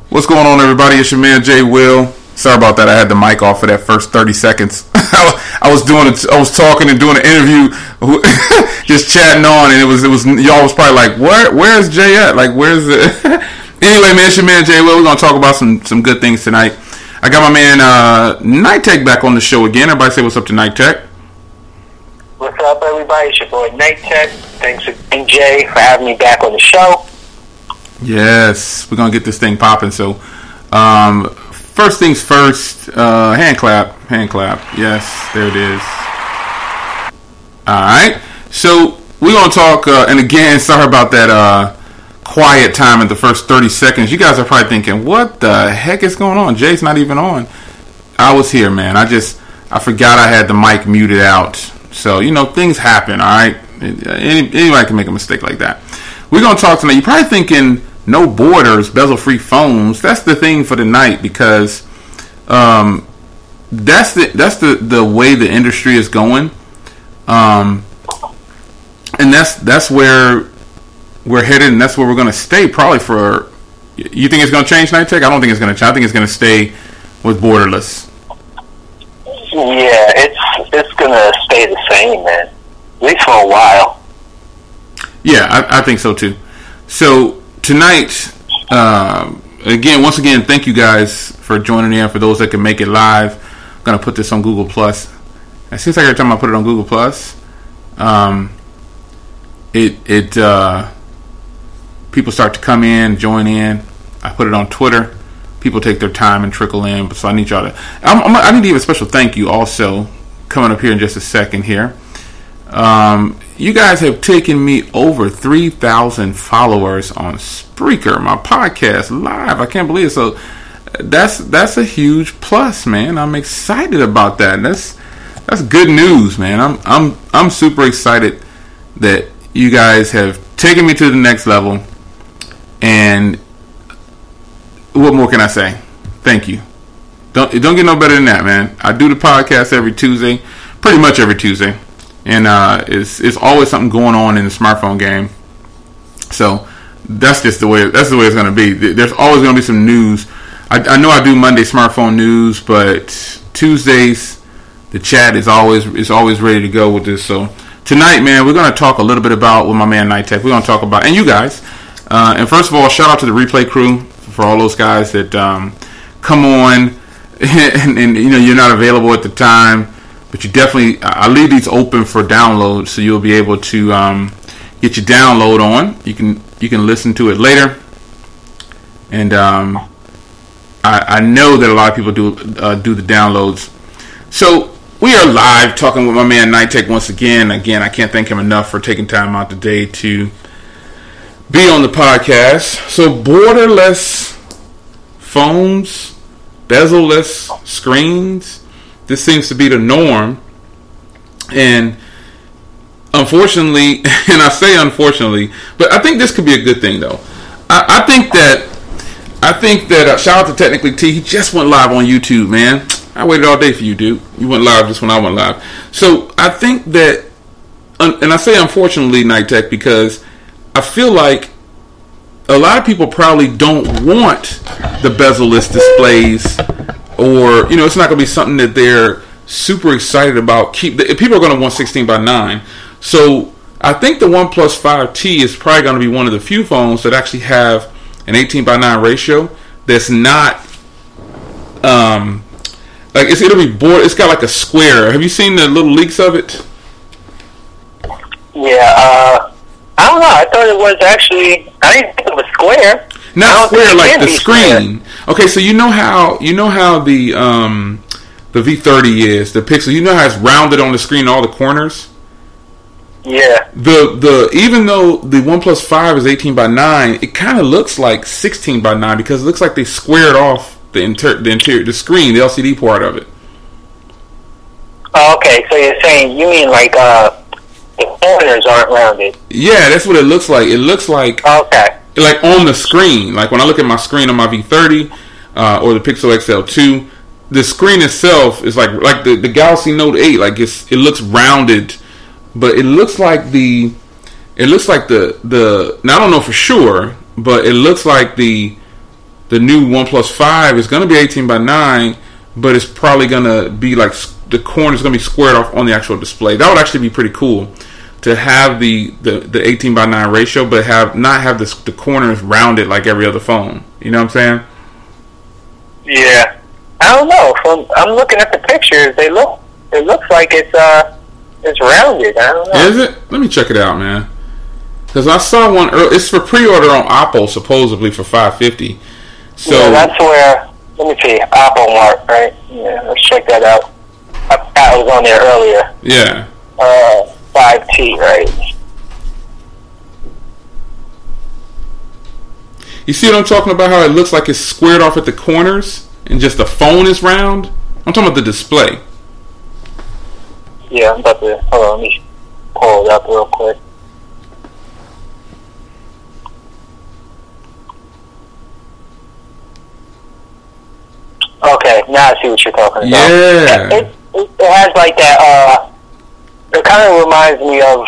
What's going on, everybody? It's your man Jay Will. Sorry about that. I had the mic off for that first 30 seconds. I was talking and doing an interview, just chatting on, and it was y'all was probably like, where's Jay at? Like, where's the? Anyway, man, it's your man Jay Will. We're gonna talk about some good things tonight. I got my man Night Tech back on the show again. Everybody say what's up to Night Tech. What's up, everybody? It's your boy Night Tech. Thanks again, Jay, for having me back on the show. Yes, we're gonna get this thing popping. So, first things first, hand clap. Yes, there it is. All right, so we're gonna talk. And again, sorry about that quiet time in the first 30 seconds. You guys are probably thinking, "What the heck is going on? Jay's not even on." I was here, man. I forgot I had the mic muted out. So things happen. All right, anybody can make a mistake like that. We're going to talk tonight. You're probably thinking, no borders, bezel-free phones. That's the thing for tonight because that's the way the industry is going. And that's where we're headed, and that's where we're going to stay probably for... You think it's going to change, Night Tech? I don't think it's going to change. I think it's going to stay with borderless. Yeah, it's going to stay the same, man. At least for a while. Yeah, I think so too. So tonight, once again, thank you guys for joining in. For those that can make it live, I'm gonna put this on Google Plus. It seems like every time I put it on Google Plus, people start to come in, join in. I put it on Twitter. People take their time and trickle in. So I need y'all to. I need to give a special thank you also coming up here in just a second here. You guys have taken me over 3,000 followers on Spreaker, my podcast live. I can't believe it. So that's a huge plus, man. I'm excited about that. That's good news, man. I'm super excited that you guys have taken me to the next level. And what more can I say? Thank you. Don't get no better than that, man. I do the podcast every Tuesday, pretty much every Tuesday. And it's always something going on in the smartphone game. So that's just the way it's going to be. There's always going to be some news. I know I do Monday smartphone news, but Tuesdays the chat is always ready to go with this. So tonight, man, we're going to talk a little bit about with my man Night Tech. We're going to talk about, and you guys. And first of all, shout out to the replay crew for all those guys that come on and you're not available at the time. But you definitely, I leave these open for download, so you'll be able to get your download on. You can listen to it later, and I know that a lot of people do the downloads. So we are live talking with my man Night Tech once again. Again, I can't thank him enough for taking time out today to be on the podcast. So borderless phones, bezel-less screens. This seems to be the norm, and unfortunately, and I say unfortunately, but I think this could be a good thing though. I think that shout out to Technically T. He just went live on YouTube, man. I waited all day for you, dude. You went live just when I went live. So I think that, and I say unfortunately, Night Tech, because I feel like a lot of people probably don't want the bezel-less displays. Or, it's not going to be something that they're super excited about. People are going to want 16 by 9. So, I think the OnePlus 5T is probably going to be one of the few phones that actually have an 18 by 9 ratio that's not, it'll be bored. It's got like a square. Have you seen the little leaks of it? Yeah, I don't know. I thought it was actually, I didn't think it was square. Not square like the screen. Okay, so you know how the V30 is, the Pixel. You know how it's rounded on the screen, all the corners. Yeah. The even though the OnePlus 5 is 18 by 9, it kind of looks like 16 by 9 because it looks like they squared off the interior, the screen, the LCD part of it. Oh, okay, so you're saying you mean like the corners aren't rounded? Yeah, that's what it looks like. It looks like like on the screen, like when I look at my screen on my V30 or the Pixel XL2, the screen itself is like the Galaxy Note 8, like it looks rounded, but it looks like the now I don't know for sure, but it looks like the the new OnePlus 5 is going to be 18 by 9, but it's probably going to be like the corner's going to be squared off on the actual display. That would actually be pretty cool to have the 18 by 9 ratio, but not have the corners rounded like every other phone. You know what I'm saying? Yeah. I don't know. I'm looking at the pictures. It looks like it's rounded. I don't know. Is it? Let me check it out, man. Because I saw one earlier. It's for pre-order on Oppo, supposedly for $550. So yeah, that's where. Let me see. Oppo Mart, right? Yeah, let's check that out. I was on there earlier. Yeah. 5T, right? You see what I'm talking about? How it looks like it's squared off at the corners and just the phone is round? I'm talking about the display. Yeah, I'm about to... Hold on, let me pull it up real quick. Okay, now I see what you're talking about. Yeah. It has like that... it kind of reminds me of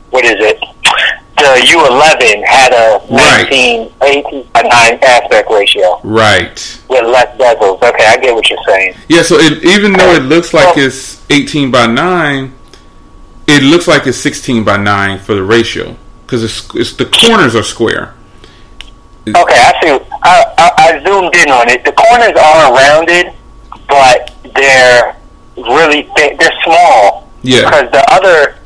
what is it? The U11 had a 18 by 9 aspect ratio. Right. With less bezels. Okay, I get what you're saying. Yeah, so even though it looks like it's 18 by 9, it looks like it's 16 by 9 for the ratio. Because it's the corners are square. Okay, I see. I zoomed in on it. The corners are rounded, but they're really thick. They're small. Yeah. Because the other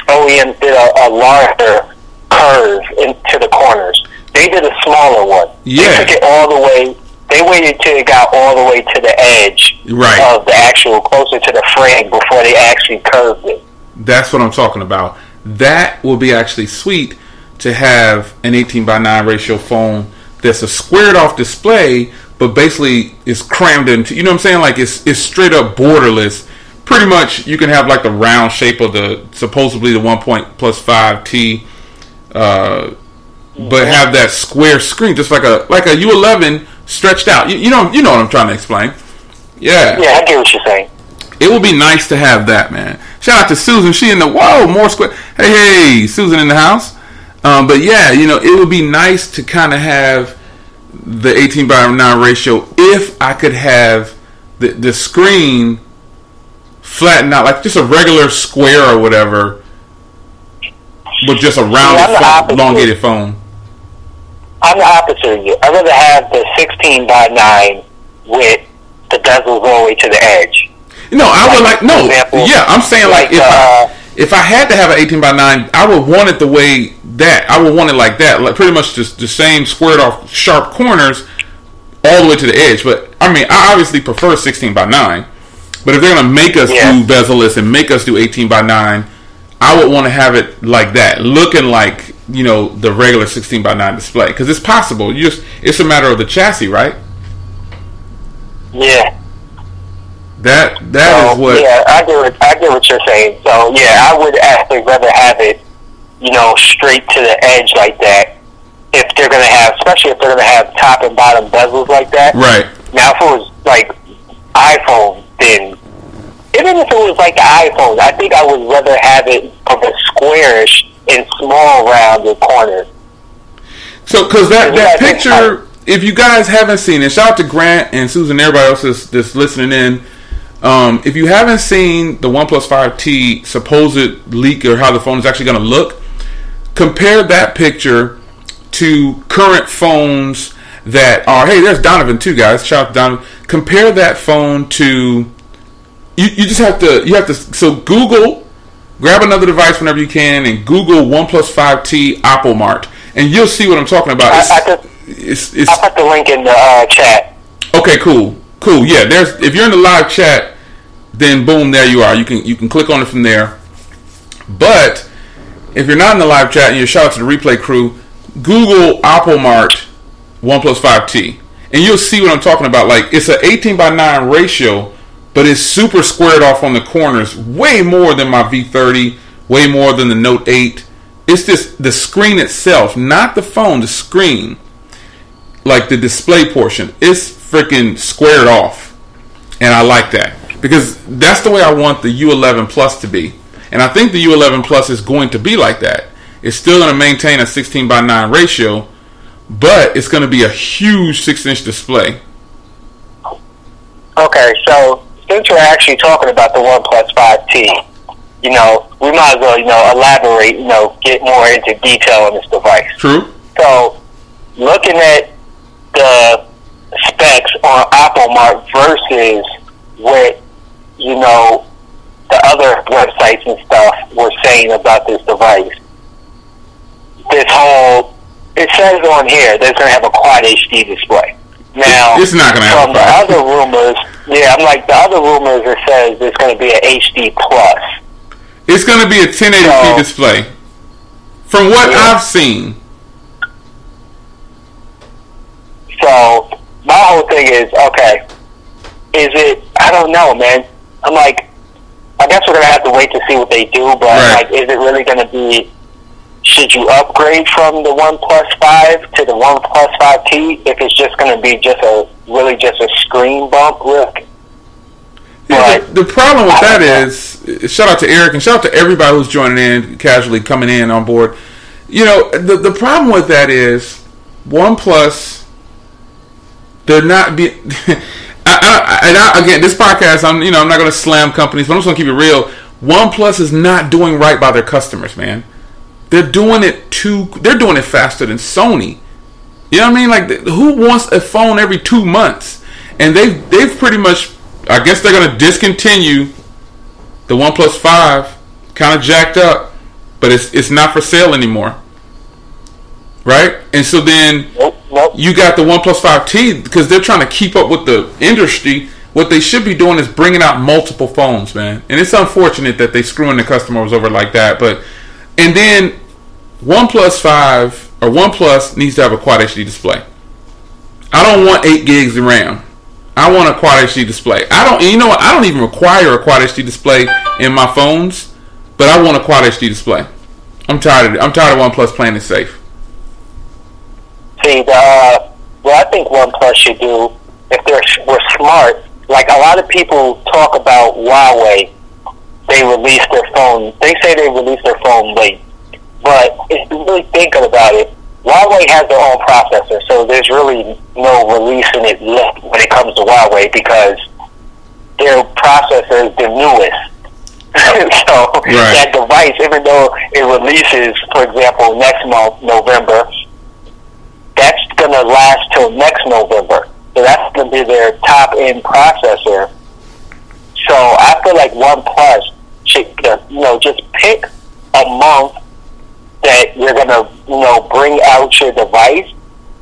OEMs did a larger curve into the corners. They did a smaller one. Yeah. They took it all the way. They waited till it got all the way to the edge of the actual, closer to the frame before they actually curved it. That's what I'm talking about. That will be actually sweet to have an 18 by 9 ratio phone that's a squared off display, but basically is crammed into, you know what I'm saying? Like it's straight up borderless. Pretty much you can have like the round shape of the supposedly the 1.5T, but have that square screen, just like a U11 stretched out. You know what I'm trying to explain. Yeah. Yeah, I get what you're saying. It would be nice to have that, man. Shout out to Susan. She in the more square. Hey, Susan in the house. But yeah, it would be nice to kind of have the 18 by 9 ratio if I could have the screen flattened out, like just a regular square or whatever, with just a rounded, elongated phone. I'm the opposite of you. I'd rather have the 16 by 9 with the bezels all the way to the edge. I would like, no, example, yeah, I'm saying like if I had to have an 18 by 9, I would want it the way that. I would want it like that, like pretty much just the same squared off sharp corners all the way to the edge. But I mean, I obviously prefer 16 by 9. But if they're going to make us do bezelless and make us do 18 by 9, I would want to have it like that, looking like, the regular 16 by 9 display. Because it's possible. It's a matter of the chassis, right? Yeah. That is what... Yeah, I get what you're saying. So, yeah, I would actually rather have it, straight to the edge like that. If they're going to have, especially if they're going to have top and bottom bezels like that. Right. Now, if it was like iPhone, then even if it was like the iPhone, I think I would rather have it of a squarish and small rounded corners. So, because that picture, if you guys haven't seen it, shout out to Grant and Susan and everybody else that's listening in. If you haven't seen the OnePlus 5T supposed leak or how the phone is actually going to look, compare that picture to current phones that are, hey, there's Donovan too, guys. Shout out to Donovan. Compare that phone to, you have to, so Google, grab another device whenever you can and Google OnePlus 5T Oppo Mart, and you'll see what I'm talking about. I'll put the link in the chat. Okay, cool. Yeah, if you're in the live chat, then boom, there you are. You can click on it from there. But if you're not in the live chat and you're shout out to the replay crew, Google Oppo Mart OnePlus 5T, and you'll see what I'm talking about. Like, it's an 18 by 9 ratio, but it's super squared off on the corners, way more than my V30, way more than the Note 8. It's just the screen itself, not the phone, the screen, like the display portion. It's freaking squared off, and I like that because that's the way I want the U11 Plus to be, and I think the U11 Plus is going to be like that. It's still going to maintain a 16:9 ratio, but it's going to be a huge 6-inch display. Okay, so since we're actually talking about the OnePlus 5T, we might as well, elaborate, get more into detail on this device. True. So, looking at the specs on AppleMart versus what, the other websites and stuff were saying about this device, it says on here that it's going to have a Quad HD display. Now, it's not going to have from the other rumors, the other rumors, it says it's going to be an HD plus. It's going to be a 1080p display. From what I've seen. So, my whole thing is, okay, I don't know, man. I'm like, I guess we're going to have to wait to see what they do, but is it really going to be, should you upgrade from the OnePlus 5 to the OnePlus 5T if it's just going to be just a screen bump, Rick? Yeah, the problem with that is, shout out to Eric and shout out to everybody who's joining in, casually coming in on board. The problem with that is OnePlus, they're not be. Again, this podcast, I'm not going to slam companies, but I'm just going to keep it real. OnePlus is not doing right by their customers, man. They're doing it faster than Sony. You know what I mean? Like, who wants a phone every 2 months? And they've pretty much, I guess they're going to discontinue the OnePlus 5, kind of jacked up, but it's not for sale anymore. Right? And so then you got the OnePlus 5T, because they're trying to keep up with the industry. What they should be doing is bringing out multiple phones, man. And it's unfortunate that they screwing the customers over like that. And then OnePlus 5 or OnePlus needs to have a Quad HD display. I don't want 8 gigs of RAM. I want a Quad HD display. I don't even require a Quad HD display in my phones, but I want a Quad HD display. I'm tired of OnePlus playing it safe. See, what I think OnePlus should do, if we're smart, like a lot of people talk about Huawei, they released their phone. They say they released their phone late. But if you really thinking about it, Huawei has their own processor, so there's really no releasing it left when it comes to Huawei because their processor is the newest. So that device, even though it releases, for example, next month, November, that's going to last till next November. So that's going to be their top-end processor. So I feel like OnePlus should, just pick a month that you're going to, bring out your device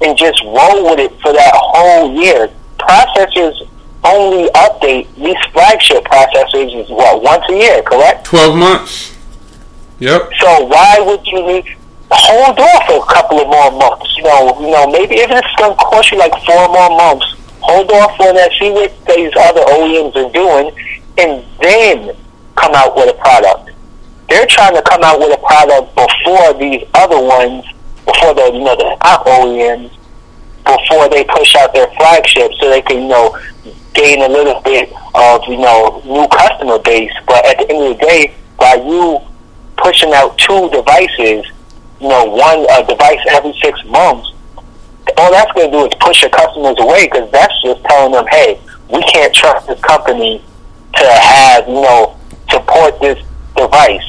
and just roll with it for that whole year. Processors only update, these flagship processors is once a year, correct? 12 months. Yep. So why would you need hold off for a couple of more months? Maybe if it's going to cost you like 4 more months, hold off on that, see what these other OEMs are doing, and then come out with a product. They're trying to come out with a product before these other ones, before the top OEMs, before they push out their flagship, so they can gain a little bit of new customer base. But at the end of the day, by you pushing out 2 devices, one device every 6 months, all that's going to do is push your customers away, because that's just telling them, hey, we can't trust this company to have support this device.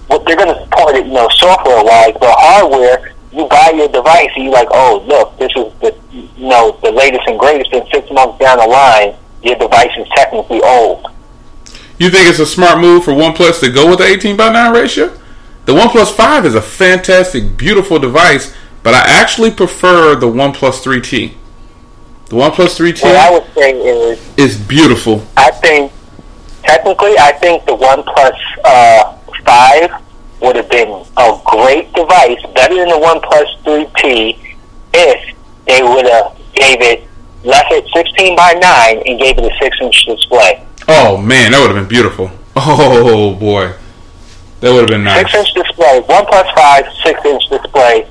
What they're going to support it, software-wise, but hardware, you buy your device and you're like, oh, look, this is the latest and greatest. And 6 months down the line, your device is technically old. You think it's a smart move for OnePlus to go with the 18:9 ratio? The OnePlus 5 is a fantastic, beautiful device, but I actually prefer the OnePlus 3T. The OnePlus 3T, what I would say is beautiful. I think the OnePlus 5 would have been a great device, better than the OnePlus 3T, if they would have left it 16:9 and gave it a 6-inch display. Oh man, that would have been beautiful. Oh boy, that would have been nice. 6-inch display, OnePlus 5, 6-inch display,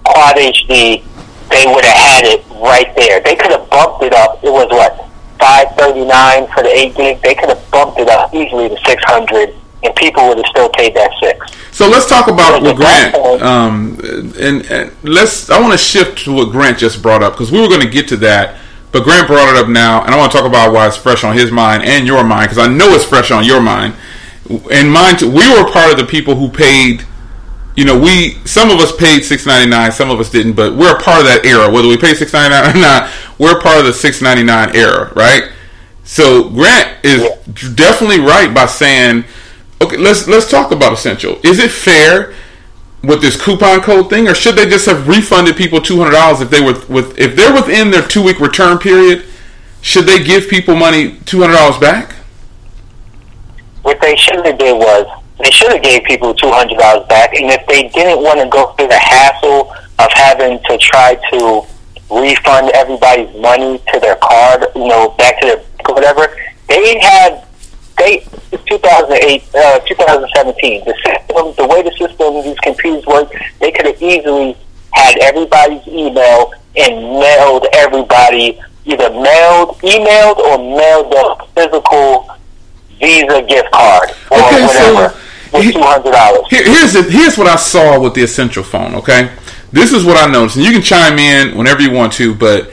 Quad HD. They would have had it right there. They could have bumped it up. It was $539 for the 8 gig. They could have bumped it up easily to $600 and people would have still paid that $6. So let's talk about what Grant, and I want to shift to what Grant just brought up, because we were going to get to that, but Grant brought it up now, and I want to talk about why it's fresh on his mind and your mind, because I know it's fresh on your mind and mine too. We were part of the people who paid. Some of us paid $6.99, some of us didn't, but we're a part of that era. Whether we paid $6.99 or not, we're part of the $6.99 era, right? So Grant is definitely right by saying, okay, let's talk about Essential. Is it fair with this coupon code thing, or should they just have refunded people $200 if they're within their 2-week return period? Should they give people money $200 back? What they should have did was they should have gave people $200 back, and if they didn't want to go through the hassle of having to try to refund everybody's money to their card, back to their whatever, it's 2008, 2017. The system, the way the system, these computers work, they could have easily had everybody's email and mailed everybody, either emailed or mailed a physical Visa gift card or whatever. So $200. Here's what I saw with the Essential phone. Okay, this is what I noticed, and you can chime in whenever you want to. But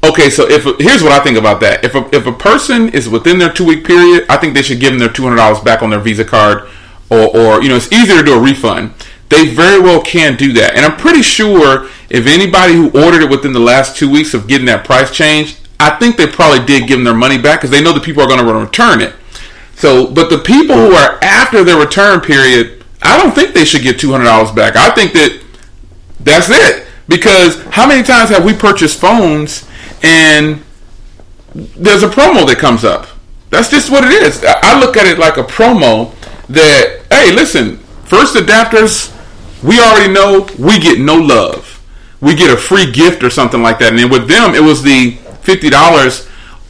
okay, so here's what I think about that. If a person is within their 2-week period, I think they should give them their $200 back on their Visa card, or it's easier to do a refund. They very well can do that, and I'm pretty sure if anybody who ordered it within the last 2 weeks of getting that price change, I think they probably did give them their money back because they know the people are going to return it. So, but the people who are after their return period, I don't think they should get $200 back. I think that's it. Because how many times have we purchased phones and there's a promo that comes up? That's just what it is. I look at it like a promo that, hey, listen, first adapters, we already know we get no love. We get a free gift or something like that. And then with them, it was the $50,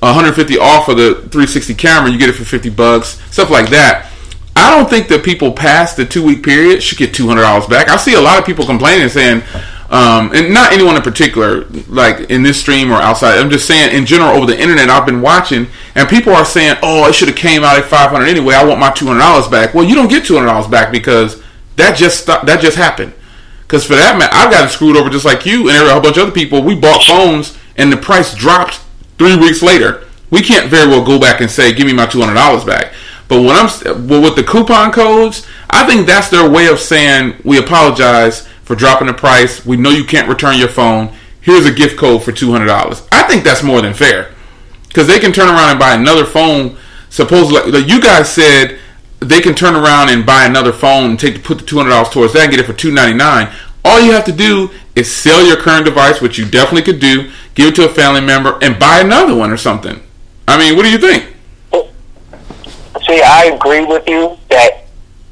$150 off of the 360 camera. You get it for $50, stuff like that. I don't think that people past the 2-week period should get $200 back. I see a lot of people complaining and saying, and not anyone in particular, like in this stream or outside. I'm just saying in general over the internet. I've been watching, and people are saying, "Oh, it should have came out at $500 anyway. I want my $200 back." Well, you don't get $200 back because that just happened. Because for that matter, I've gotten screwed over just like you and a whole bunch of other people. We bought phones and the price dropped 3 weeks later. We can't very well go back and say, "Give me my $200 back." But with the coupon codes, I think that's their way of saying, "We apologize for dropping the price. We know you can't return your phone. Here's a gift code for $200. I think that's more than fair, because they can turn around and buy another phone. Supposedly, like you guys said, they can turn around and buy another phone and put the $200 towards that and get it for $299. All you have to do is sell your current device, which you definitely could do, give it to a family member, and buy another one or something. I mean, what do you think? See, I agree with you that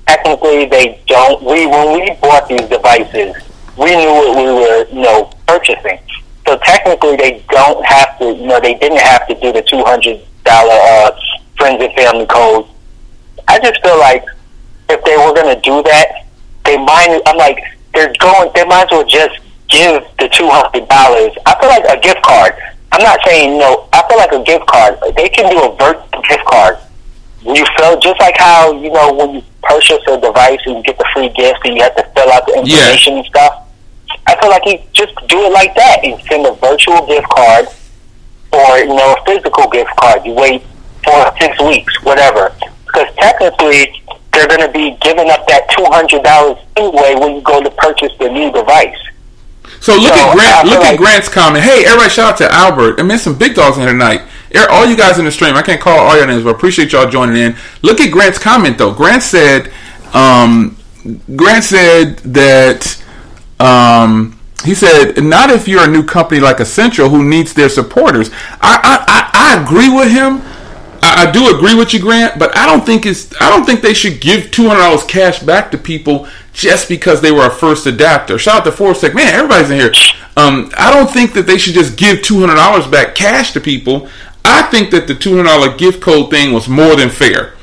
technically they don't. When we bought these devices, we knew what we were, purchasing. So technically, they don't have to. They didn't have to do the $200 friends and family code. I just feel like if they were going to do that, they might. I'm like, they might as well just give the $200. I feel like a gift card. I'm not saying no. I feel like a gift card. They can do a virtual gift card. You feel just like how, when you purchase a device and you get the free gift and you have to fill out the information and stuff. I feel like you just do it like that and send a virtual gift card or, a physical gift card. You wait 4 or 6 weeks, whatever. Because technically, they're going to be giving up that $200 anyway when you go to purchase the new device. So look at Grant. Look at Grant's comment. Hey, everybody! Shout out to Albert. I mean, some big dogs in here tonight. All you guys in the stream. I can't call all your names, but I appreciate y'all joining in. Look at Grant's comment though. Grant said that he said, "Not if you're a new company like Essential who needs their supporters." I agree with him. I do agree with you, Grant, but I don't think they should give $200 cash back to people just because they were a first adapter. Shout out to Forbes Tech. Man, everybody's in here. I don't think that they should just give $200 back cash to people. I think that the $200 gift code thing was more than fair.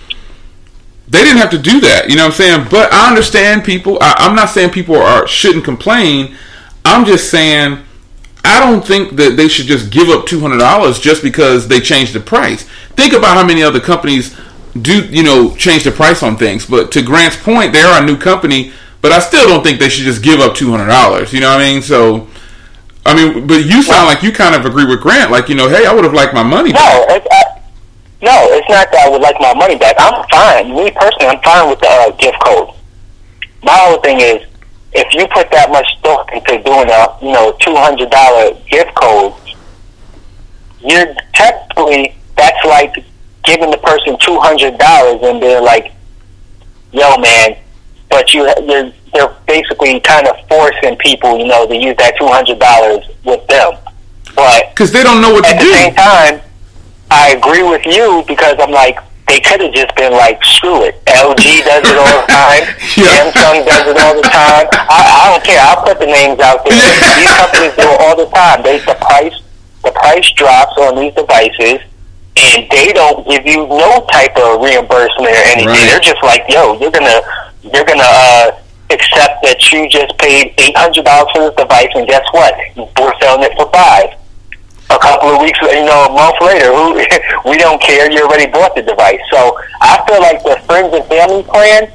They didn't have to do that, you know what I'm saying? But I understand people. I'm not saying people shouldn't complain. I'm just saying I don't think that they should just give up $200 just because they changed the price. Think about how many other companies change the price on things. But to Grant's point, they are a new company, but I still don't think they should just give up $200. You know what I mean? So, but you sound like you kind of agree with Grant. Like, hey, I would have liked my money back. No, it's not that I would like my money back. I'm fine. Me personally, I'm fine with the gift code. My whole thing is, if you put that much thought into doing a $200 gift code, you're technically, that's like giving the person $200 and they're like, yo man, but they're basically kind of forcing people, to use that $200 with them. But because they don't know what to do. At the same time, I agree with you because I'm like, they could have just been like, screw it. LG does it all the time. Samsung does it all the time. I don't care. I'll put the names out there. These companies do it all the time. The price drops on these devices, and they don't give you no type of reimbursement or anything. Right. They're just like, yo, you're gonna accept that you just paid $800 for this device, and guess what? We're selling it for $5. A couple of weeks, a month later, we don't care. You already bought the device. So I feel like the friends and family plan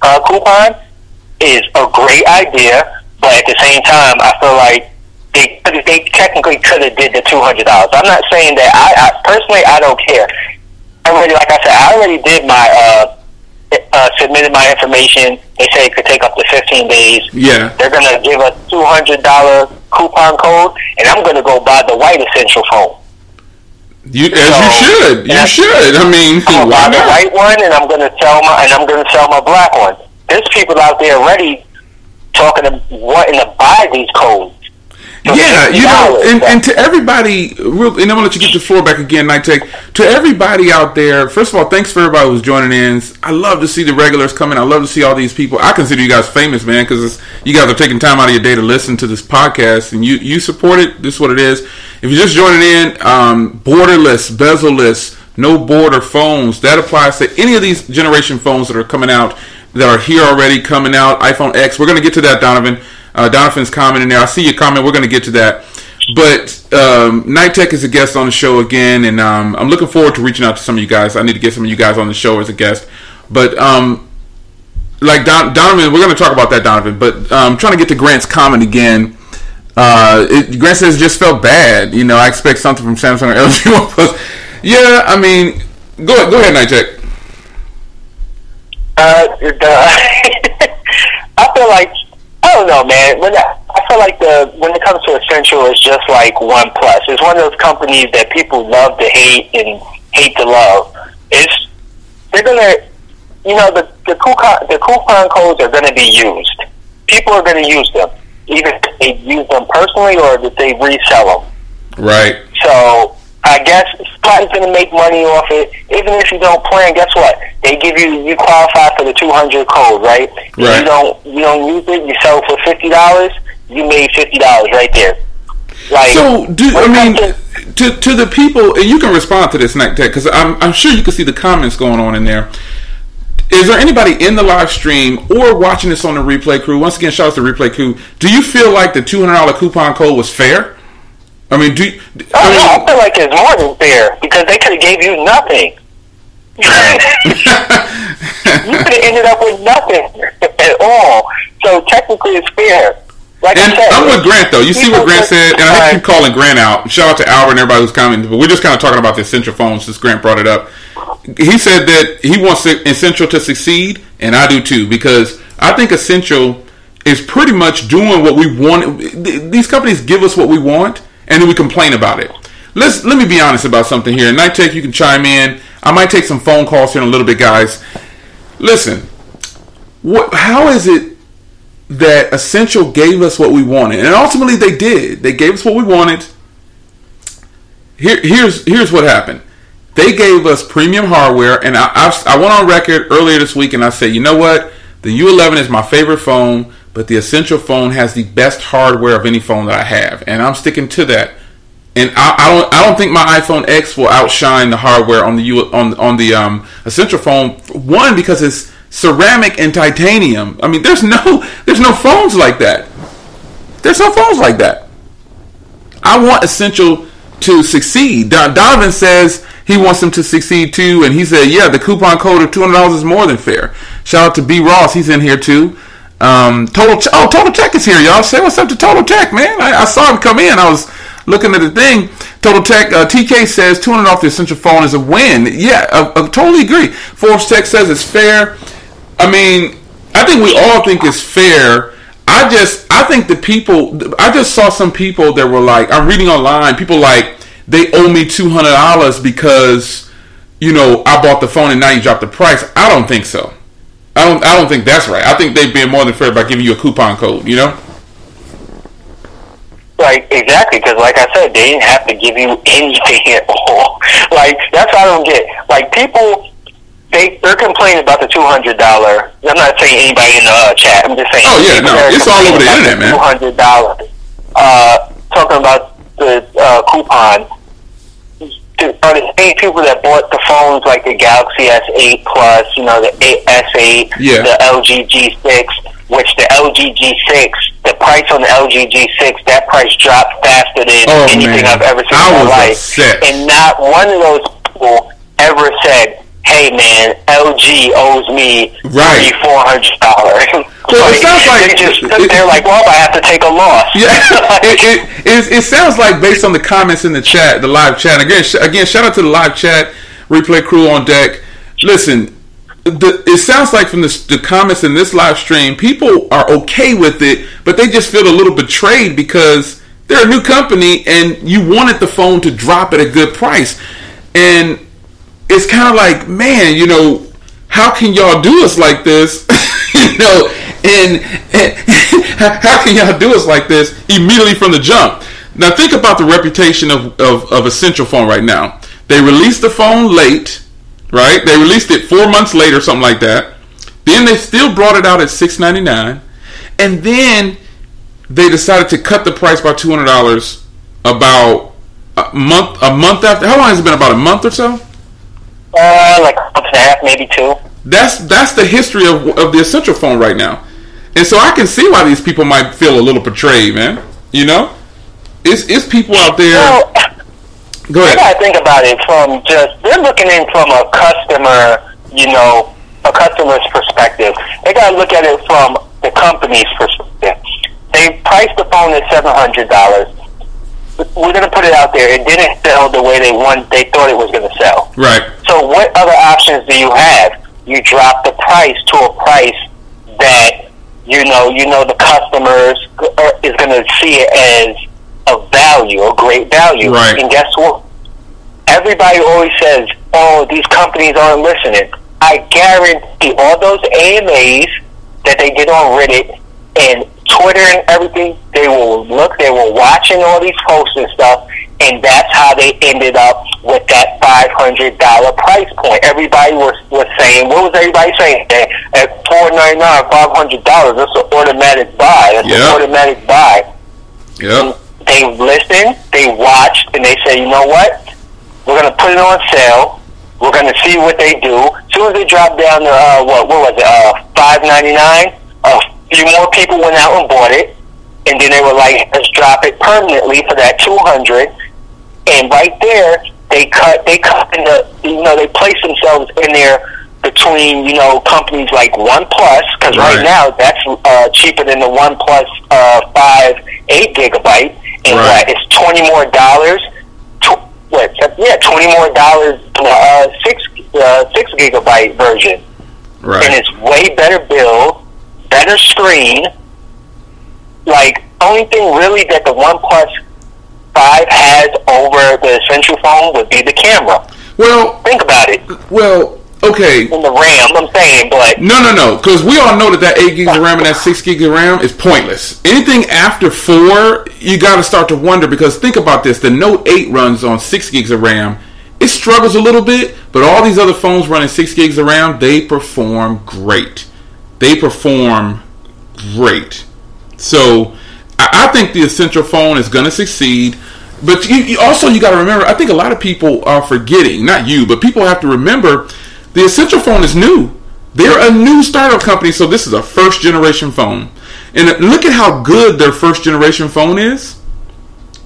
coupon is a great idea, but at the same time, I feel like they technically could have did the $200. I'm not saying that. I personally, I don't care. Like I said, I already did my submitted my information. They say it could take up to 15 days. Yeah, they're gonna give a $200 coupon code, and I'm going to go buy the white Essential phone. You should. You should. I'm going to buy the white one, and I'm going to sell my black one. There's people out there already wanting to buy these codes. Yeah, and to everybody, and I'm going to let you get the floor back again, Night Tech. To everybody out there, first of all, thanks for everybody who's joining in. I love to see the regulars coming. I love to see all these people. I consider you guys famous, man, because you guys are taking time out of your day to listen to this podcast, and you support it. This is what it is. If you're just joining in, borderless, bezel-less, no border phones, that applies to any of these generation phones that are coming out, that are here already, coming out, iPhone X. We're going to get to that, Donovan. Donovan's commenting there. I see your comment. We're going to get to that. But Night Tech is a guest on the show again, and I'm looking forward to reaching out to some of you guys. I need to get some of you guys on the show as a guest. But like Donovan, we're going to talk about that, Donovan. But I'm trying to get to Grant's comment again. Grant says, just felt bad. I expect something from Samsung or LG OnePlus. Yeah, I mean, go ahead, Night Tech. I feel like, I don't know, man. I feel like when it comes to Essential, it's just like OnePlus. It's one of those companies that people love to hate and hate to love. They're gonna, the coupon codes are gonna be used. People are gonna use them, either if they use them personally or if they resell them. Right. So I guess somebody's gonna make money off it. Even if you don't plan, guess what? They give you qualify for the 200 code, right? Right. You don't use it. You sell it for $50. You made $50 right there. Like, so, to the people, and you can respond to this, Night Tech, because I'm sure you can see the comments going on in there. Is there anybody in the live stream or watching this on the replay crew? Once again, shout out to the replay crew. Do you feel like the $200 coupon code was fair? I mean, I feel like it's more than fair because they could have gave you nothing. You could have ended up with nothing at all. So technically, it's fair. Like and I said, I'm with Grant though. You see what Grant said, and I keep calling Grant out. Shout out to Albert and everybody who's commenting. But we're just kind of talking about the Essential phones since Grant brought it up. He said that he wants Essential to succeed, and I do too, because I think Essential is pretty much doing what we want. These companies give us what we want, and then we complain about it. Let me be honest about something here. Night Tech, you can chime in. I might take some phone calls here in a little bit, guys. Listen, how is it that Essential gave us what we wanted? And ultimately they did. They gave us what we wanted. Here's what happened. They gave us premium hardware, and I went on record earlier this week and I said, you know what? The U11 is my favorite phone, but the Essential phone has the best hardware of any phone that I have, and I'm sticking to that. And I don't think my iPhone X will outshine the hardware on the Essential phone. One, because it's ceramic and titanium. I mean, there's no phones like that. There's no phones like that. I want Essential to succeed. Donovan says He wants them to succeed too, and he said, "Yeah, the coupon code of $200 is more than fair." Shout out to B. Ross, he's in here too. Total Tech is here, y'all. Say what's up to Total Tech, man. I saw him come in. I was looking at the thing. Total Tech, TK says $200 off the Essential phone is a win. Yeah, I totally agree. Forbes Tech says it's fair. I mean, I think we all think it's fair. I think the people. I just saw some people that were like, I'm reading online. People like, they owe me $200 because, I bought the phone and now you dropped the price. I don't think so. I don't think that's right. I think they've been more than fair by giving you a coupon code, Like, exactly, because like I said, they didn't have to give you anything at all. Like, that's what I don't get. Like, people, they're complaining about the $200. I'm not saying anybody in the chat. I'm just saying. Oh, yeah, no, it's all over the internet, man. $200. Talking about the coupon. Are the same people that bought the phones like the Galaxy S8 Plus, the S8, the LG G6, which the LG G6, the price on the LG G6, that price dropped faster than anything I've ever seen in my life. Upset. And not one of those people ever said, "Hey man, LG owes me $400." Well, it sounds like they just sit there like, "Well, I have to take a loss." Yeah, it sounds like, based on the comments in the chat, the live chat. Again, shout out to the live chat, replay crew on deck. Listen, it sounds like from the comments in this live stream, people are okay with it, but they just feel a little betrayed because they're a new company and you wanted the phone to drop at a good price, and it's kind of like, man, how can y'all do us like this? And how can y'all do us like this immediately from the jump? Now think about the reputation of Essential Phone right now. They released the phone late, right? They released it 4 months later, something like that. Then they still brought it out at $699, and then they decided to cut the price by $200 about a month after. How long has it been? About a month or so? Like a month and a half, maybe 2. That's the history of the Essential Phone right now. And so I can see why these people might feel a little betrayed, man. It's people out there. Well, go ahead. You gotta think about it from they're looking in from a customer, a customer's perspective. They gotta look at it from the company's perspective. They priced the phone at $700. We're gonna put it out there. It didn't sell the way they thought it was gonna sell. Right. So what other options do you have? You drop the price to a price that the customers is going to see it as a value, a great value. Right. And guess what? Everybody always says, "Oh, these companies aren't listening." I guarantee all those AMAs that they did on Reddit and Twitter and everything, they were watching all these posts and stuff, and that's how they ended up with that $500 price point. Everybody was saying, what was everybody saying? At $499, $500, that's an automatic buy. That's an automatic buy. Yep. They listened, they watched, and they said, you know what? We're going to put it on sale. We're going to see what they do. As soon as they dropped down to, $599, a few more people went out and bought it. And then they were like, let's drop it permanently for that $200. And right there, they cut in the, they place themselves in there between, companies like OnePlus, because right now that's cheaper than the OnePlus 8 gigabyte. And it's $20 more. $20 more to the 6 gigabyte version. Right. And it's way better build, better screen. Like, only thing really that the OnePlus 5 has over the Essential Phone would be the camera. Well, think about it. Well, okay. And the RAM, I'm saying, but no, because we all know that 8 gigs of RAM and that 6 gigs of RAM is pointless. Anything after 4, you got to start to wonder, because think about this: the Note 8 runs on 6 gigs of RAM. It struggles a little bit, but all these other phones running 6 gigs of RAM, they perform great. So I think the Essential Phone is going to succeed. But you got to remember, I think a lot of people are forgetting, not you, but people have to remember, the Essential Phone is new. They're a new startup company, so this is a first generation phone. And look at how good their first generation phone is.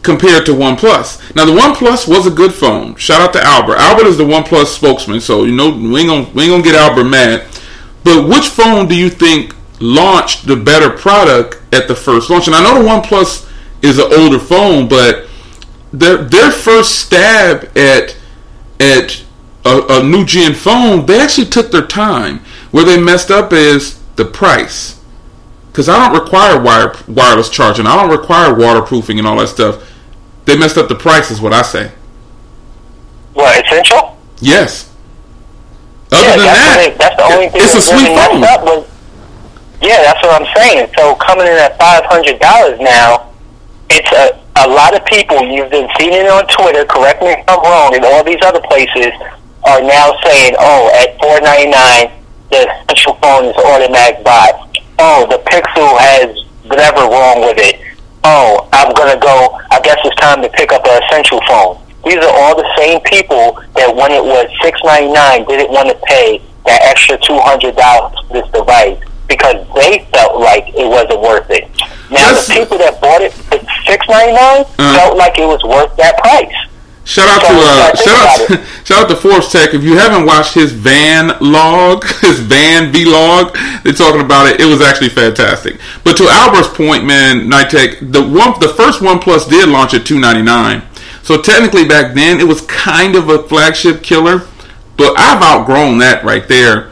compared to OnePlus. Now the OnePlus was a good phone. Shout out to Albert. Albert is the OnePlus spokesman, so we ain't gonna get Albert mad. But which phone do you think launched the better product at the first launch? And I know the OnePlus is an older phone, but their first stab at a new gen phone, they actually took their time. Where they messed up is the price. Because I don't require wireless charging. I don't require waterproofing and all that stuff. They messed up the price is what I say. What, essential? Yes. Other than that, that's the only thing it's a sweet phone. Yeah, that's what I'm saying. So coming in at $500 now, it's a lot of people, you've been seeing it on Twitter, correct me if I'm wrong, and all these other places are now saying, oh, at $499, the essential phone is automatic buy. Oh, the Pixel has whatever wrong with it. Oh, I'm going to go, I guess it's time to pick up an essential phone. These are all the same people that when it was $699 didn't want to pay that extra $200 for this device because they felt like it wasn't worth it. Now, the people that bought it for $699 felt like it was worth that price. Shout out to Forbes Tech. If you haven't watched his van log, his van vlog, they're talking about it. It was actually fantastic. But to Albert's point, man, Nitek, the first OnePlus did launch at $299. So technically back then it was kind of a flagship killer, but I've outgrown that right there.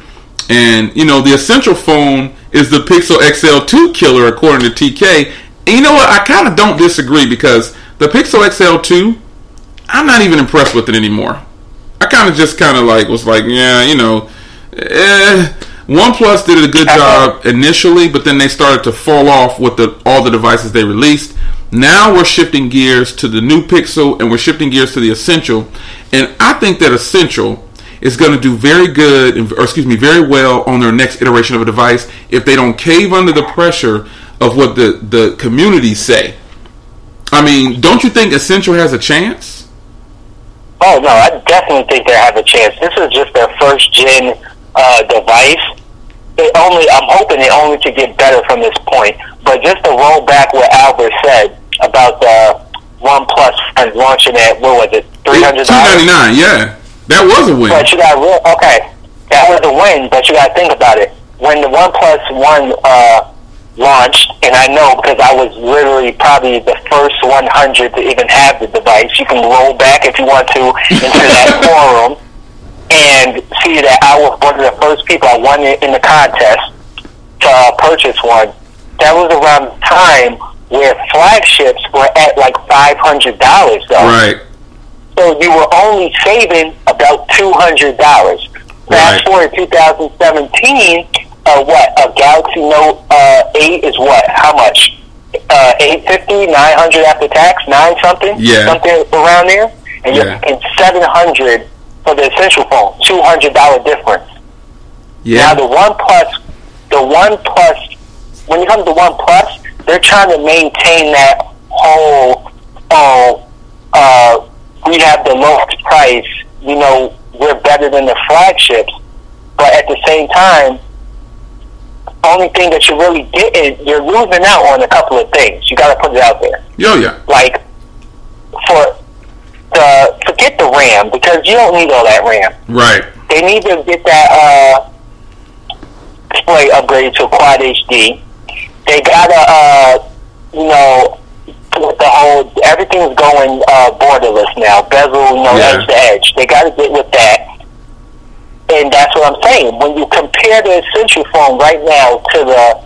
And you know, the essential phone is the Pixel XL2 killer according to TK. And you know what? I kind of don't disagree because the Pixel XL2, I'm not even impressed with it anymore. I kind of was like, yeah, you know, OnePlus did a good job initially, but then they started to fall off with all the devices they released. Now we're shifting gears to the new Pixel, and we're shifting gears to the Essential. And I think that Essential is going to do very very well on their next iteration of a device if they don't cave under the pressure of what the community say. I mean, don't you think Essential has a chance? Oh, no, I definitely think they have a chance. This is just their first gen device. I'm hoping it only to get better from this point. But just to roll back what Albert said about the OnePlus and launching at, what was it, $300? $299, yeah. That was a win. But you got that was a win, but you got to think about it. When the OnePlus One launched, and I know because I was literally probably the first 100 to even have the device. You can roll back if you want to into that forum and see that I was one of the first people. I won it in the contest to purchase one. That was around the time where flagships were at like $500 though. Right. So you were only saving about $200. Fast forward to 2017, a Galaxy Note 8 is what? How much? $850, $900 after tax, $9 something around there, and you're paying $700 for the essential phone, $200 difference. Yeah. Now the OnePlus, when it comes to OnePlus, they're trying to maintain that whole, we have the lowest price, you know, we're better than the flagships, but at the same time, only thing that you're really getting, you're losing out on a couple of things. You got to put it out there. Yeah. Like, forget the RAM, because you don't need all that RAM. Right. They need to get that display upgraded to Quad HD. They gotta, with the whole, everything's going borderless now, bezel, edge to edge. They gotta get with that. And that's what I'm saying. When you compare the Essential phone right now to the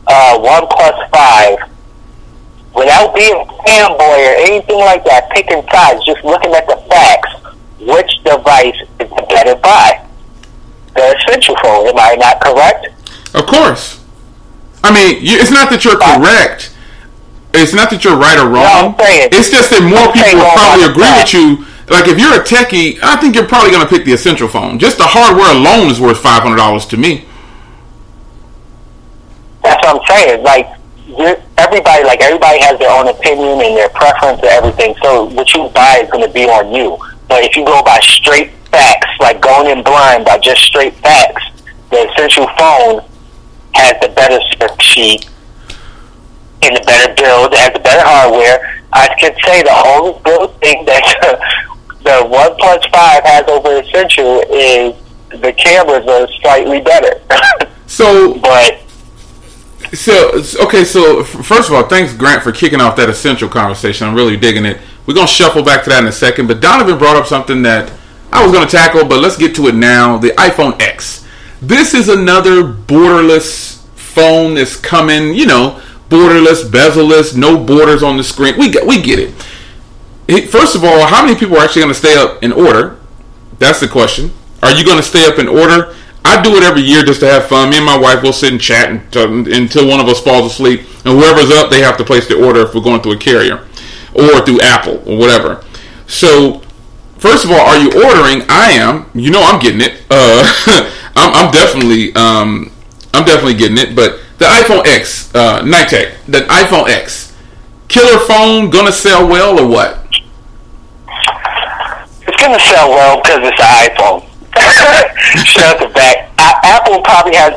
OnePlus 5, without being a fanboy or anything like that, picking sides, just looking at the facts, which device is the better buy? The Essential phone. Am I not correct? Of course. I mean, it's not that you're correct. It's not that you're right or wrong. No, it's just that more people will probably agree with you. Like, if you're a techie, I think you're probably going to pick the Essential phone. Just the hardware alone is worth $500 to me. That's what I'm saying. Like, everybody has their own opinion and their preference and everything. So what you buy is going to be on you. But if you go by straight facts, like going in blind by just straight facts, the Essential phone has the better spec sheet and the better build. It has the better hardware. I could say the only good thing that the OnePlus 5 has over Essential is the cameras are slightly better. So first of all, thanks, Grant, for kicking off that Essential conversation. I'm really digging it. We're going to shuffle back to that in a second, but Donovan brought up something that I was going to tackle, but let's get to it now. The iPhone X. This is another borderless phone that's coming, borderless, bezel-less, no borders on the screen. We get it. First of all, how many people are actually going to stay up in order? That's the question. Are you going to stay up in order? I do it every year just to have fun. Me and my wife will sit and chat until one of us falls asleep. And whoever's up, they have to place the order if we're going through a carrier or through Apple or whatever. So, first of all, are you ordering? I am. I'm getting it. I'm definitely getting it. But the iPhone X, Night Tech, the iPhone X, killer phone, gonna sell well or what? It's gonna sell well because it's an iPhone. Shut the back. Apple probably has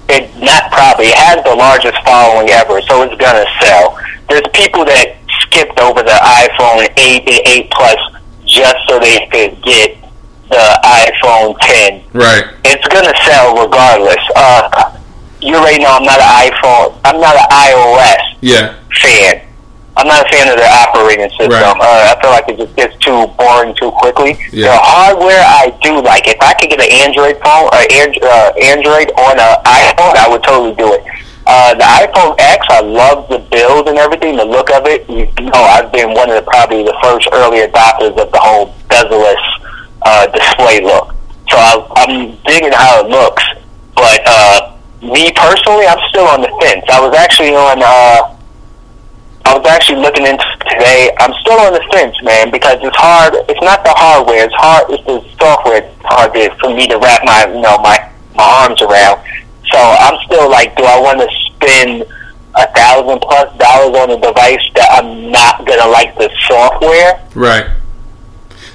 it has the largest following ever, so it's gonna sell. There's people that skipped over the iPhone 8 and 8 Plus just so they could get the iPhone 10. Right. It's gonna sell regardless. You already know I'm not an iOS fan. I'm not a fan of their operating system. Right. I feel like it just gets too boring too quickly. Yeah. The hardware I do like. If I could get an Android phone or Android on an iPhone, I would totally do it. The iPhone X, I love the build and everything, the look of it. I've been one of probably the first early adopters of the whole bezel-less display look. So I'm digging how it looks. But me personally, I'm still on the fence. I was actually looking into today. I'm still on the fence, man, because it's hard. It's not the hardware. It's hard. It's the software. It's hard for me to wrap my arms around. So I'm still like, do I want to spend $1,000+ on a device that I'm not gonna like the software? Right.